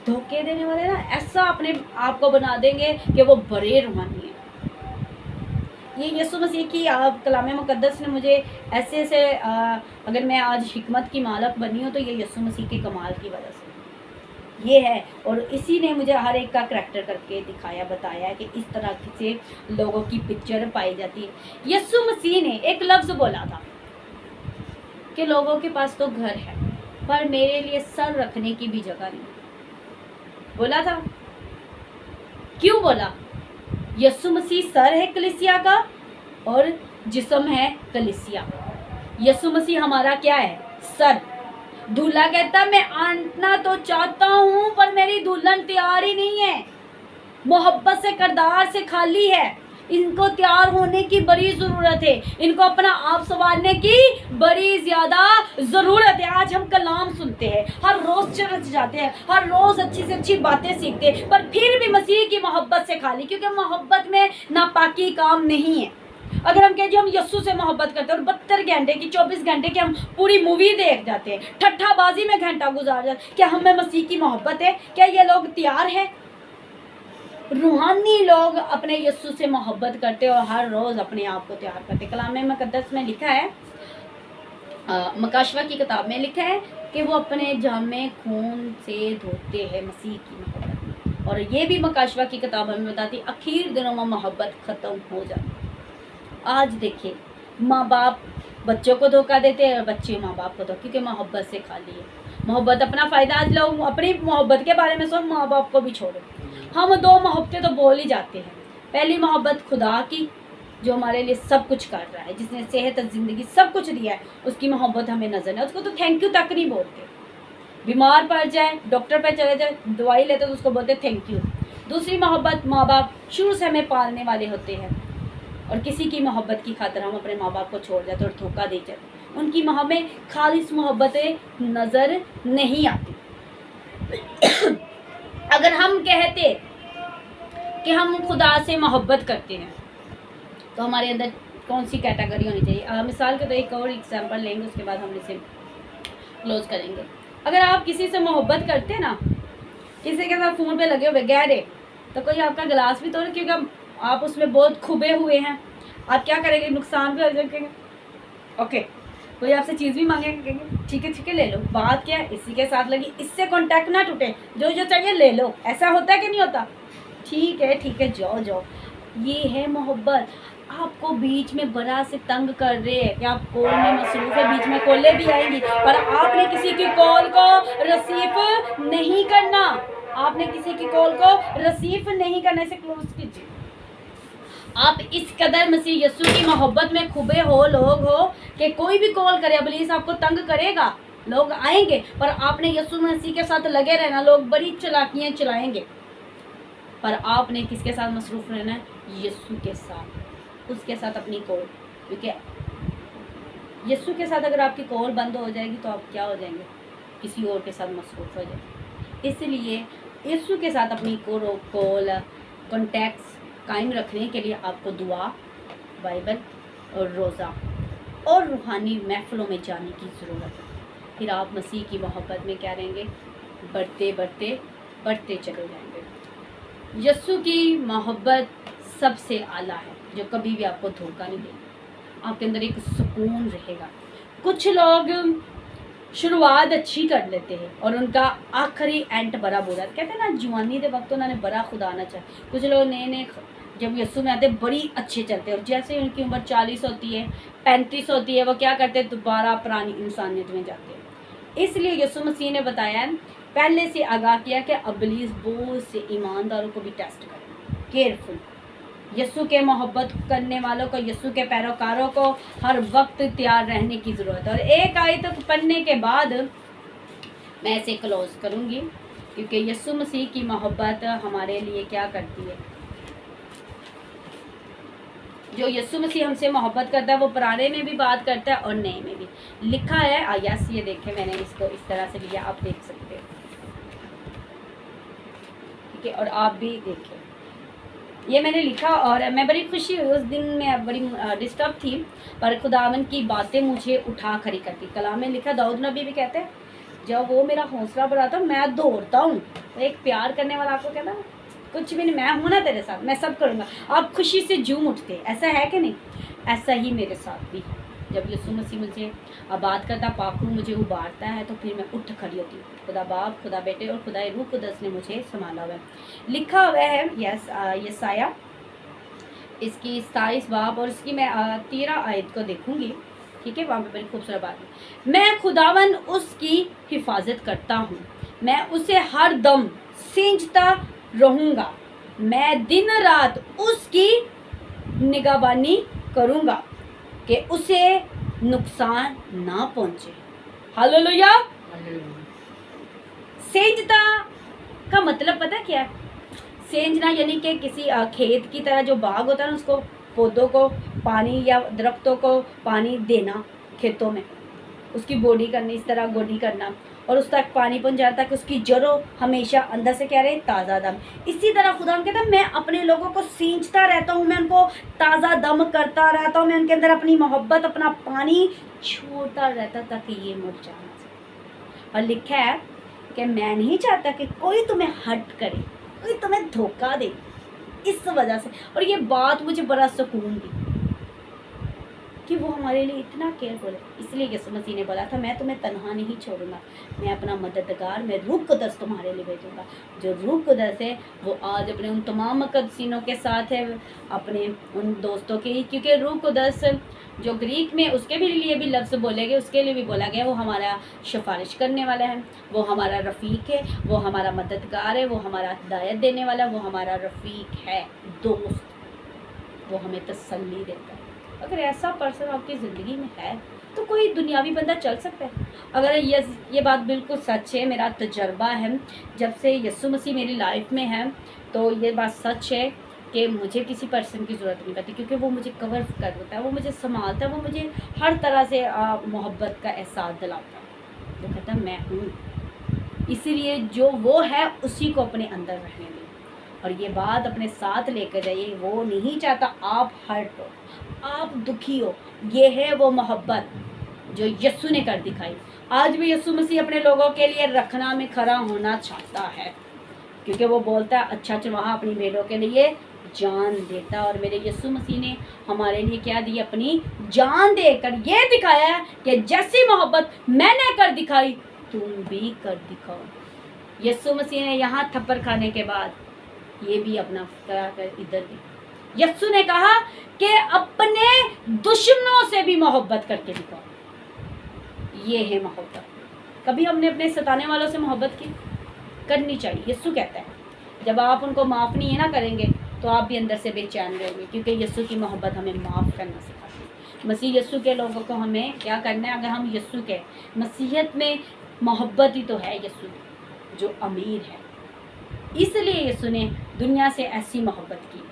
धोखे देने वाले ना ऐसा अपने आप को बना देंगे कि वो बड़े रूहानी है। ये यीशु मसीह की कलाम मुकद्दस ने मुझे ऐसे अगर मैं आज हिकमत की मालक बनी हूँ तो ये यीशु मसीह के कमाल की वजह से ये है। और इसी ने मुझे हर एक का करैक्टर करके दिखाया, बताया कि इस तरह से लोगों की पिक्चर पाई जाती है। यीशु मसीह ने एक लफ्ज़ बोला था कि लोगों के पास तो घर है पर मेरे लिए सर रखने की भी जगह नहीं। बोला था। क्यों बोला? यीशु मसीह सर है कलीसिया का और जिस्म है कलीसिया। यीशु मसीह हमारा क्या है? सर। दूल्हा कहता मैं आना तो चाहता हूँ पर मेरी दुल्हन तैयार ही नहीं है, मोहब्बत से किरदार से खाली है, इनको तैयार होने की बड़ी ज़रूरत है, इनको अपना आप संवारने की बड़ी ज़्यादा ज़रूरत है। आज हम कलाम सुनते हैं, हर रोज़ चर्च जाते हैं, हर रोज़ अच्छी से अच्छी बातें सीखते हैं, पर फिर भी मसीह की मोहब्बत से खाली, क्योंकि मोहब्बत में नापाकी काम नहीं है। अगर हम कहें हम यीशु से मोहब्बत करते हैं और 72 घंटे की 24 घंटे की हम पूरी मूवी देख जाते हैं, ठट्ठाबाजी में घंटा गुजार जाते हैं, क्या हमें मसीह की मोहब्बत है? क्या ये लोग तैयार हैं? रूहानी लोग अपने यस्सु से मोहब्बत करते और हर रोज़ अपने आप को तैयार करते। कलाम मुकद्दस में लिखा है, मकाशवा की किताब में लिखा है कि वो अपने जामे खून से धोते हैं मसीह की मोहब्बत में। और ये भी मकाशवा की किताब हमें बताती है आखिर दिनों में मोहब्बत ख़त्म हो जाती। आज देखिए, माँ बाप बच्चों को धोखा देते हैं और बच्चे माँ बाप को धोखा, क्योंकि मोहब्बत से खाली है। मोहब्बत अपना फ़ायदा, आज लोग अपनी मोहब्बत के बारे में सोच, माँ बाप को भी छोड़ो। हम दो मोहब्बतें तो बोल ही जाते हैं। पहली मोहब्बत खुदा की, जो हमारे लिए सब कुछ कर रहा है, जिसने सेहत ज़िंदगी सब कुछ दिया है, उसकी मोहब्बत हमें नजर है। उसको तो थैंक यू तक नहीं बोलते। बीमार पड़ जाए, डॉक्टर पे चले जाए, दवाई लेते तो उसको बोलते थैंक यू। दूसरी मोहब्बत, माँ बाप शुरू से हमें पालने वाले होते हैं और किसी की मोहब्बत की खातिर हम अपने माँ बाप को छोड़ जाते और धोखा दे जाते। उनकी हमें खालिस मोहब्बतें नज़र नहीं आती। अगर हम कहते कि हम खुदा से मोहब्बत करते हैं तो हमारे अंदर कौन सी कैटेगरी होनी चाहिए? मिसाल के तो एक और एग्जांपल लेंगे, उसके बाद हम इसे क्लोज करेंगे। अगर आप किसी से मोहब्बत करते हैं ना, किसी के साथ फ़ोन पे लगे हुए गहरे, तो कोई आपका गिलास भी तोड़े, क्योंकि आप उसमें बहुत खुबे हुए हैं, आप क्या करेंगे? नुकसान भी हो जाएंगे। ओके, कोई आपसे चीज़ भी मांगेंगे, कहेंगे ठीक है ले लो। बात क्या है? इसी के साथ लगी, इससे कांटेक्ट ना टूटे, जो जो चाहिए ले लो। ऐसा होता है कि नहीं होता? ठीक है जाओ। ये है मोहब्बत। आपको बीच में बड़ा से तंग कर रहे हैं कि आप कॉल में मसरूफ है, बीच में कॉलें भी आएंगी, पर आपने किसी की कॉल को रिसीव नहीं करना। आपने किसी की कॉल को रिसीव नहीं करना। इसे क्लोज कीजिए। आप इस कदर मसीह यस्सु की मोहब्बत में खुबे हो, लोग हो कि कोई भी कॉल करे, इब्लीस आपको तंग करेगा, लोग आएंगे, पर आपने यस्सु मसीह के साथ लगे रहना। लोग बड़ी चालाकियां चलाएंगे, पर आपने किसके साथ मसरूफ़ रहना है? यस्सु के साथ, उसके साथ अपनी कॉल। क्योंकि यस्सु के साथ अगर आपकी कॉल बंद हो जाएगी तो आप क्या हो जाएंगे? किसी और के साथ मसरूफ़ हो जाएंगे। इसलिए यस्सु के साथ अपनी कॉल कॉन्टैक्ट्स कायम रखने के लिए आपको दुआ, बाइबल और रोज़ा और रूहानी महफ़िलों में जाने की ज़रूरत है। फिर आप मसीह की मोहब्बत में क्या रहेंगे? बढ़ते चले जाएंगे। यस्सु की मोहब्बत सबसे आला है, जो कभी भी आपको धोखा नहीं देगा। आपके अंदर एक सुकून रहेगा। कुछ लोग शुरुआत अच्छी कर लेते हैं और उनका आखिरी एंड बड़ा बुरा। कहते हैं ना, जवानी के वक्त उन्होंने बड़ा खुदा ना चाहे। कुछ लोग नए जब यस्सु में आते बड़ी अच्छे चलते हैं, और जैसे उनकी उम्र 40 होती है, 35 होती है, वो क्या करते हैं? दोबारा पुरानी इंसानियत में जाते हैं। इसलिए यस्सु मसीह ने बताया, पहले से आगाह किया कि इब्लीस बहुत से ईमानदारों को भी टेस्ट करें। केयरफुल। यस्सु के मोहब्बत करने वालों को, यस्सु के पैरोकारों को हर वक्त तैयार रहने की ज़रूरत है। और एक आयत पढ़ने के बाद मैं इसे क्लोज करूँगी, क्योंकि यस्सु मसीह की मोहब्बत हमारे लिए क्या करती है। जो यस्सु मसीह हमसे मोहब्बत करता है वो पुराने में भी बात करता है और नए में भी। लिखा है, यस, ये देखें, मैंने इसको इस तरह से लिया, आप देख सकते हैं, ठीक है, और आप भी देखें। ये मैंने लिखा और मैं बड़ी खुशी हुई। उस दिन मैं बड़ी डिस्टर्ब थी, पर खुदावन की बातें मुझे उठा खड़ी करती। कलाम में लिखा, दाऊद नबी भी कहते हैं, जब वो मेरा हौसला बढ़ाता मैं दौड़ता हूँ। तो एक प्यार करने वाला आपको कहता है, कुछ भी नहीं, मैं हूँ ना तेरे साथ, मैं सब करूँगा। आप खुशी से झूम उठते। ऐसा है कि नहीं? ऐसा ही मेरे साथ भी है। जब यस्सु मसीह मुझे आबाद करता, पाकू मुझे उबारता है, तो फिर मैं उठ खड़ी होती हूँ। खुदा बाप, खुदा बेटे और खुदा रूह कुदस ने मुझे संभाला हुआ है। लिखा हुआ है यसाया इसकी 27 बाब और इसकी मैं 13 आयत को देखूँगी, ठीक है। वहाँ पे बड़ी खूबसूरत बात है, मैं खुदावन उसकी हिफाजत करता हूँ, मैं उसे हर दम सींचता रहूँगा, मैं दिन रात उसकी निगहबानी करूँगा कि उसे नुकसान ना पहुँचे। हालेलुया। सेंचता का मतलब पता क्या है? सेंचना यानी कि किसी खेत की तरह जो बाग होता है ना, उसको पौधों को पानी या दरख्तों को पानी देना, खेतों में उसकी बॉडी करनी, इस तरह गोडी करना और उस तक पानी पहुंचाना ताकि उसकी जड़ों हमेशा अंदर से क्या रहे? ताज़ा दम। इसी तरह खुदा कहता है, मैं अपने लोगों को सींचता रहता हूँ, मैं उनको ताज़ा दम करता रहता हूँ, मैं उनके अंदर अपनी मोहब्बत, अपना पानी छोड़ता रहता ताकि ये मुरझा ना जाए। और लिखा है कि मैं नहीं चाहता कि कोई तुम्हें हर्ट करे, कोई तुम्हें धोखा दे, इस वजह से। और ये बात मुझे बड़ा सुकून दी कि वो हमारे लिए इतना केयरफुल है। इसलिए यीशु मसीह ने बोला था मैं तुम्हें तन्हा नहीं छोड़ूंगा, मैं अपना मददगार, मैं रूह कुदस तुम्हारे लिए भेजूंगा। जो रूह कुदस है वो आज अपने उन तमाम मुकद्दसीनों के साथ है, अपने उन दोस्तों के ही, क्योंकि रूह कुदस जो ग्रीक में उसके भी लिए भी लफ्ज़ बोले गए, उसके लिए भी बोला गया वो हमारा सिफारिश करने वाला है, वो हमारा रफ़ीक है, वो हमारा मददगार है, वो हमारा हिदायत देने वाला, वो हमारा रफ़ीक है, दोस्त, वो हमें तसल्ली देता है। अगर ऐसा पर्सन आपकी ज़िंदगी में है तो कोई दुनियावी बंदा चल सकता है। अगर ये बात बिल्कुल सच है, मेरा तजर्बा है जब से यीशु मसीह मेरी लाइफ में है, तो ये बात सच है कि मुझे किसी पर्सन की ज़रूरत नहीं पड़ती, क्योंकि वो मुझे कवर कर देता है, वो मुझे संभालता है, वो मुझे हर तरह से मोहब्बत का एहसास दिलाता है। वो कहता है मैं हूँ, इसीलिए जो वो है उसी को अपने अंदर रखने दें और ये बात अपने साथ लेकर जाइए। वो नहीं चाहता आप हर्ट हो, आप दुखी हो। ये है वो मोहब्बत जो यीशु ने कर दिखाई। आज भी यीशु मसीह अपने लोगों के लिए रखना में खड़ा होना चाहता है, क्योंकि वो बोलता है अच्छा चरवाहा अपनी भेड़ों के लिए जान देता। और मेरे यीशु मसीह ने हमारे लिए क्या दी? अपनी जान देकर ये दिखाया है कि जैसी मोहब्बत मैंने कर दिखाई तुम भी कर दिखाओ। यीशु मसीह ने यहाँ थप्पड़ खाने के बाद ये भी अपना करा कर इधर भी यीशु ने कहा कि अपने दुश्मनों से भी मोहब्बत करके दिखाओ। ये है मोहब्बत। कभी हमने अपने सताने वालों से मोहब्बत की? करनी चाहिए। यीशु कहता है जब आप उनको माफ़ नहीं है ना करेंगे तो आप भी अंदर से बेचैन रहेंगे, क्योंकि यीशु की मोहब्बत हमें माफ़ करना सिखाती है। मसीह यीशु के लोगों को हमें क्या करना है? अगर हम यीशु के मसीहत में मोहब्बत ही तो है यीशु जो अमीर है, इसलिए यीशु ने दुनिया से ऐसी मोहब्बत की है।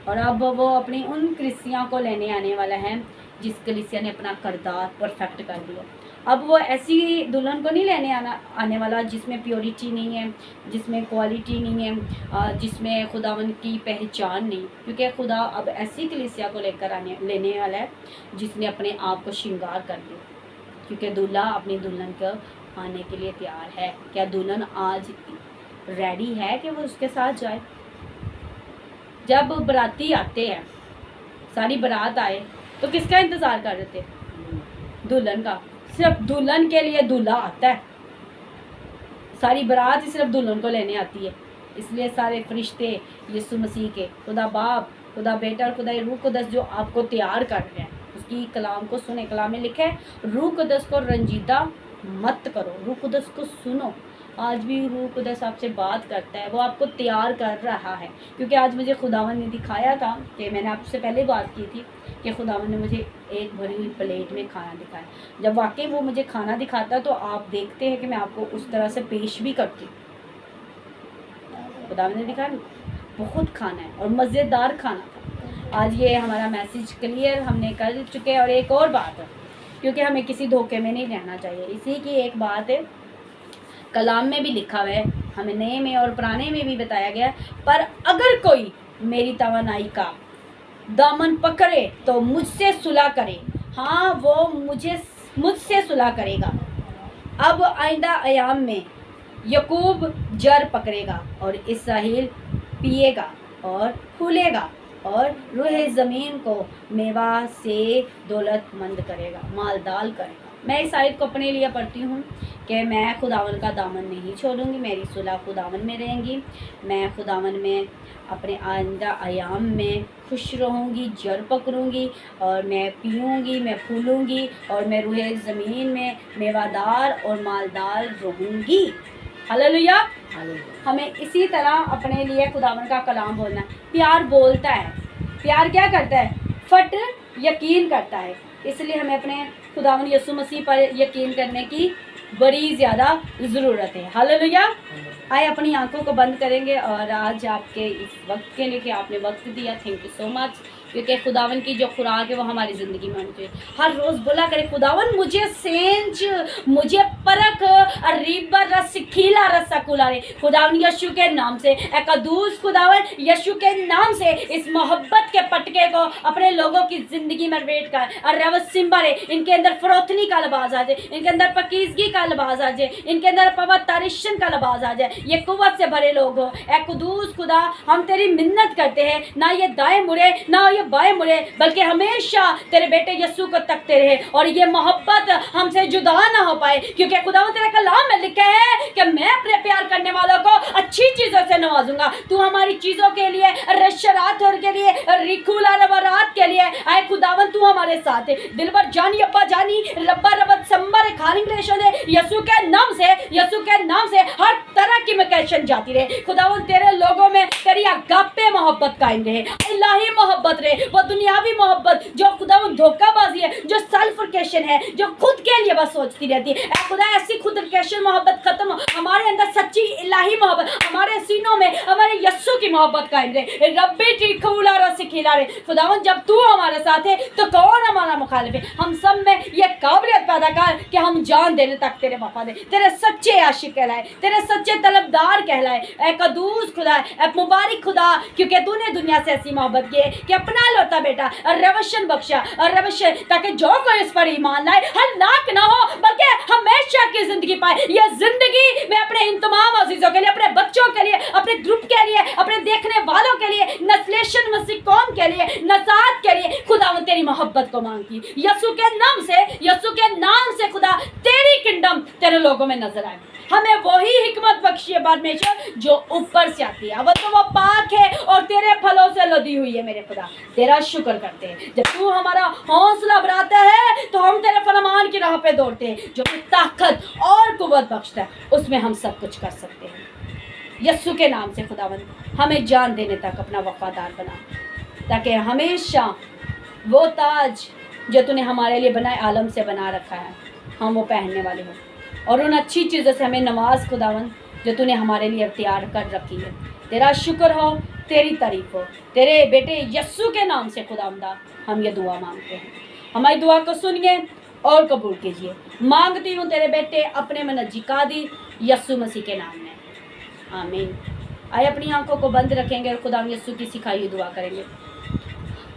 और अब वो अपनी उन कलीसिया को लेने आने वाला है जिस कलीसिया ने अपना किरदार परफेक्ट कर दिया। अब वो ऐसी दुल्हन को नहीं लेने आने वाला जिसमें प्योरिटी नहीं है, जिसमें क्वालिटी नहीं है, जिसमें खुदावन की पहचान नहीं, क्योंकि खुदा अब ऐसी कलीसिया को लेने वाला है जिसने अपने आप को श्रृंगार कर दिया, क्योंकि दूल्हा अपनी दुल्हन को आने के लिए तैयार है। क्या दुल्हन आज रेडी है कि वो उसके साथ जाए? जब बराती आते हैं, सारी बारात आए तो किसका इंतज़ार कर रहे थे? दुल्हन का। सिर्फ दुल्हन के लिए दूल्हा आता है, सारी बारात ही सिर्फ दुल्हन को लेने आती है। इसलिए सारे फरिश्ते यीशु मसीह के, खुदा बाप, खुदा बेटा और खुदा रूह कुदस जो आपको तैयार कर रहे हैं, उसकी कलाम को सुने। कलाम में लिखा है रूह कुदस को रंजीदा मत करो, रूह कुदस को सुनो। आज भी रूह कुदस आपसे बात करता है, वो आपको तैयार कर रहा है। क्योंकि आज मुझे खुदावन ने दिखाया था कि मैंने आपसे पहले बात की थी कि खुदावन ने मुझे एक भरी हुई प्लेट में खाना दिखाया। जब वाकई वो मुझे खाना दिखाता है तो आप देखते हैं कि मैं आपको उस तरह से पेश भी करती हूँ। खुदावन ने दिखाया बहुत खाना है और मज़ेदार खाना था। आज ये हमारा मैसेज क्लियर हमने कर चुके हैं। और एक और बात है, क्योंकि हमें किसी धोखे में नहीं रहना चाहिए, इसी की एक बात है, कलाम में भी लिखा हुआ है, हमें नए में और पुराने में भी बताया गया है, पर अगर कोई मेरी तवानाई का दामन पकड़े तो मुझसे सुलह करे। हाँ, वो मुझसे सुलह करेगा। अब आइंदा अयाम में यकूब जर पकड़ेगा और इसराइल पिएगा और फूलेगा और रूह ज़मीन को मेवा से दौलतमंद करेगा, मालदार करेगा। मैं इस आयत को अपने लिए पढ़ती हूँ कि मैं खुदावन का दामन नहीं छोड़ूंगी, मेरी सुलह खुदावन में रहेंगी, मैं खुदावन में अपने आइंदा अयाम में खुश रहूँगी, जड़ पकड़ूँगी और मैं पीऊँगी, मैं फूलूँगी और मैं रूह ज़मीन में मेवादार और मालदार रहूँगी। हालेलुया। हमें इसी तरह अपने लिए खुदावन का कलाम बोलना है। प्यार बोलता है, प्यार क्या करता है? फट यकीन करता है। इसलिए हमें अपने खुदावन यीशु मसीह पर यकीन करने की बड़ी ज़्यादा ज़रूरत है। हालेलुया। आए अपनी आंखों को बंद करेंगे और आज आपके इस वक्त के लिए कि आपने वक्त दिया, थैंक यू सो मच। क्योंकि खुदावन की जो खुराक है वो हमारी ज़िंदगी में होनी चाहिए। हर रोज़ बोला करे खुदावन मुझे सेंच, मुझे परख, अरीबर रस खीला रस कुलारे। खुदावन यीशु के नाम से एकदूस खुदावन यीशु के नाम से इस मोहब्बत के पटके को अपने लोगों की ज़िंदगी में वेट कर और रवस सिम्बरे, इनके अंदर फरोतनी का लिबास आ जाए, इनके अंदर पकीज़गी का लिबास आ जाए, इनके अंदर पवित्रता का लिबास आ जाए, ये कुव्वत से भरे लोग हो। ए कुदूस खुदा, हम तेरी मिन्नत करते हैं, ना ये दाएं मुड़े ना ये बाएं मुड़े, बल्कि हमेशा तेरे बेटे यीशु को तकते रहे और ये मोहब्बत हमसे जुदा ना हो पाए, क्योंकि खुदा तेरे कलाम में लिखा है कि मैं अपने प्यार करने वालों को अच्छी चीज़ों से नवाजूंगा। तू हमारी चीज़ों के लिए, रशरात और के लिए, रिकुला रबरात के लिए आए खुदावन, तू हमारे साथ है। दिलबर जानी अब्बा जानी रब्बा रबत संबर खालिंग लेशो दे यीशु के नाम से, यीशु के नाम से हर तरह की मैकेशन जाती रहे। खुदावन तेरे लोगों में तेरी अगापे मोहब्बत कायम रहे, इलाही मोहब्बत रहे, वो दुनियावी मोहब्बत जो खुदावन धोखाबाजी है, जो सेल्फिकेशन है, जो खुद के लिए बस सोचती रहती है। ऐ खुदा ऐसी खुदकेशन मोहब्बत खत्म हो, हमारे अंदर सच्ची इलाही मोहब्बत, हमारे सीनों में हमारे यीशु की मोहब्बत कायम रहे। रब्बी टिकुला रस खिला रहे खुदावन, जब तू हमारे साथ है तो कौन हमारा मुखालिफ है। हम सब में ये काबिलियत पैदा कर कि हम जान देने तक तेरे वफा दे, तेरे सच्चे आशिक कहलाए, तेरे सच्चे तलबदार कहलाए। ए कदूस खुदा, ए मुबारक खुदा, क्योंकि तूने दुनिया से ऐसी मोहब्बत की है कि अपना लौटा बेटा रवशन बख्शा और रवश, ताकि जो कोई इस पर ईमान लाए हलाक ना हो बल्कि हमेशा की जिंदगी पाए। यह जिंदगी मैं अपने इन तमाम अजीजों के लिए, अपने बच्चों के लिए, अपने ग्रुप के लिए, अपने देखने वालों के लिए, नस्लेशन मसीह कौम के लिए, नजात के लिए खुदा तेरी मोहब्बत को मांगती। यीशु के नाम से, यीशु के नाम से खुदा तेरी किंगडम तेरे लोगों में नजर आए। हमें वही हिकमत बख्शी है परमेश्वर जो ऊपर से आती है, वो पाक है और तेरे फलों से लदी हुई है। मेरे खुदा तेरा शुक्र करते हैं, जब तू हमारा हौसला बढ़ाता है तो हम तेरे फरमान की राह पे दौड़ते हैं। जो ताकत और कुव्वत बख्शता है उसमें हम सब कुछ कर सकते हैं। यीशु के नाम से खुदावंद हमें जान देने तक अपना वफादार बना, ताकि हमेशा वो ताज जो तूने हमारे लिए बनाए आलम से बना रखा है हम वो पहनने वाले हों, और उन अच्छी चीज़ों से हमें नवाज खुदावंद जो तूने हमारे लिए इख्तियार कर रखी है। तेरा शुक्र हो, तेरी तारीफ हो, तेरे बेटे यीशु के नाम से खुदावंदा हम ये दुआ मांगते हैं। हमारी दुआ को सुनिए और कबूल कीजिए। मांगती हूँ तेरे बेटे अपने मनजी कादी यीशु मसीह के नाम में, आमीन। आए अपनी आंखों को बंद रखेंगे और खुदा यीशु की सिखाई हुई दुआ करेंगे।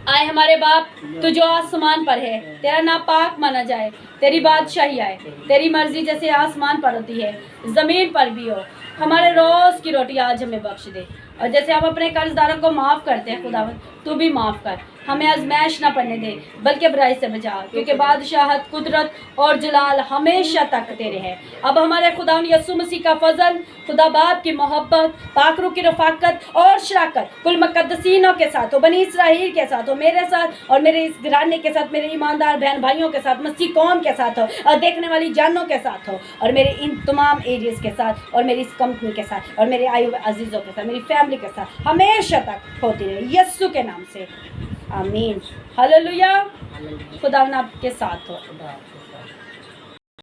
आए हमारे बाप, तू जो आसमान पर है, तेरा नाम पाक माना जाए, तेरी बादशाही आए, तेरी मर्जी जैसे आसमान पर होती है ज़मीन पर भी हो। हमारे रोज़ की रोटी आज हमें बख्श दे, और जैसे हम अपने कर्जदारों को माफ़ करते हैं खुदावंद, तू भी माफ़ कर। हमें आजमाइश ना पड़ने दे बल्कि बुराई से बचा, क्योंकि बादशाहत, कुदरत और जलाल हमेशा तक तेरे हैं। अब हमारे खुदावंद यीशु मसीह का फजल, खुदा बाप की मोहब्बत, पाकरू की रफ़ाकत और शराकत कुल मुक़द्दसीनों के साथ हो, बनी इसराइल के साथ हो, मेरे साथ और मेरे इस घराने के साथ, मेरे ईमानदार बहन भाइयों के साथ, मसीह कौम के साथ हो, और देखने वाली जानों के साथ हो, और मेरे इन तमाम एरियाज़ के साथ, और मेरी इस कंपनी के साथ, और मेरे आयु अजीज़ों के साथ, मेरी फैमिली के साथ हमेशा तक होती रहे, यीशु के नाम से, आमीन। हालेलुया। खुदा आपके साथ हो।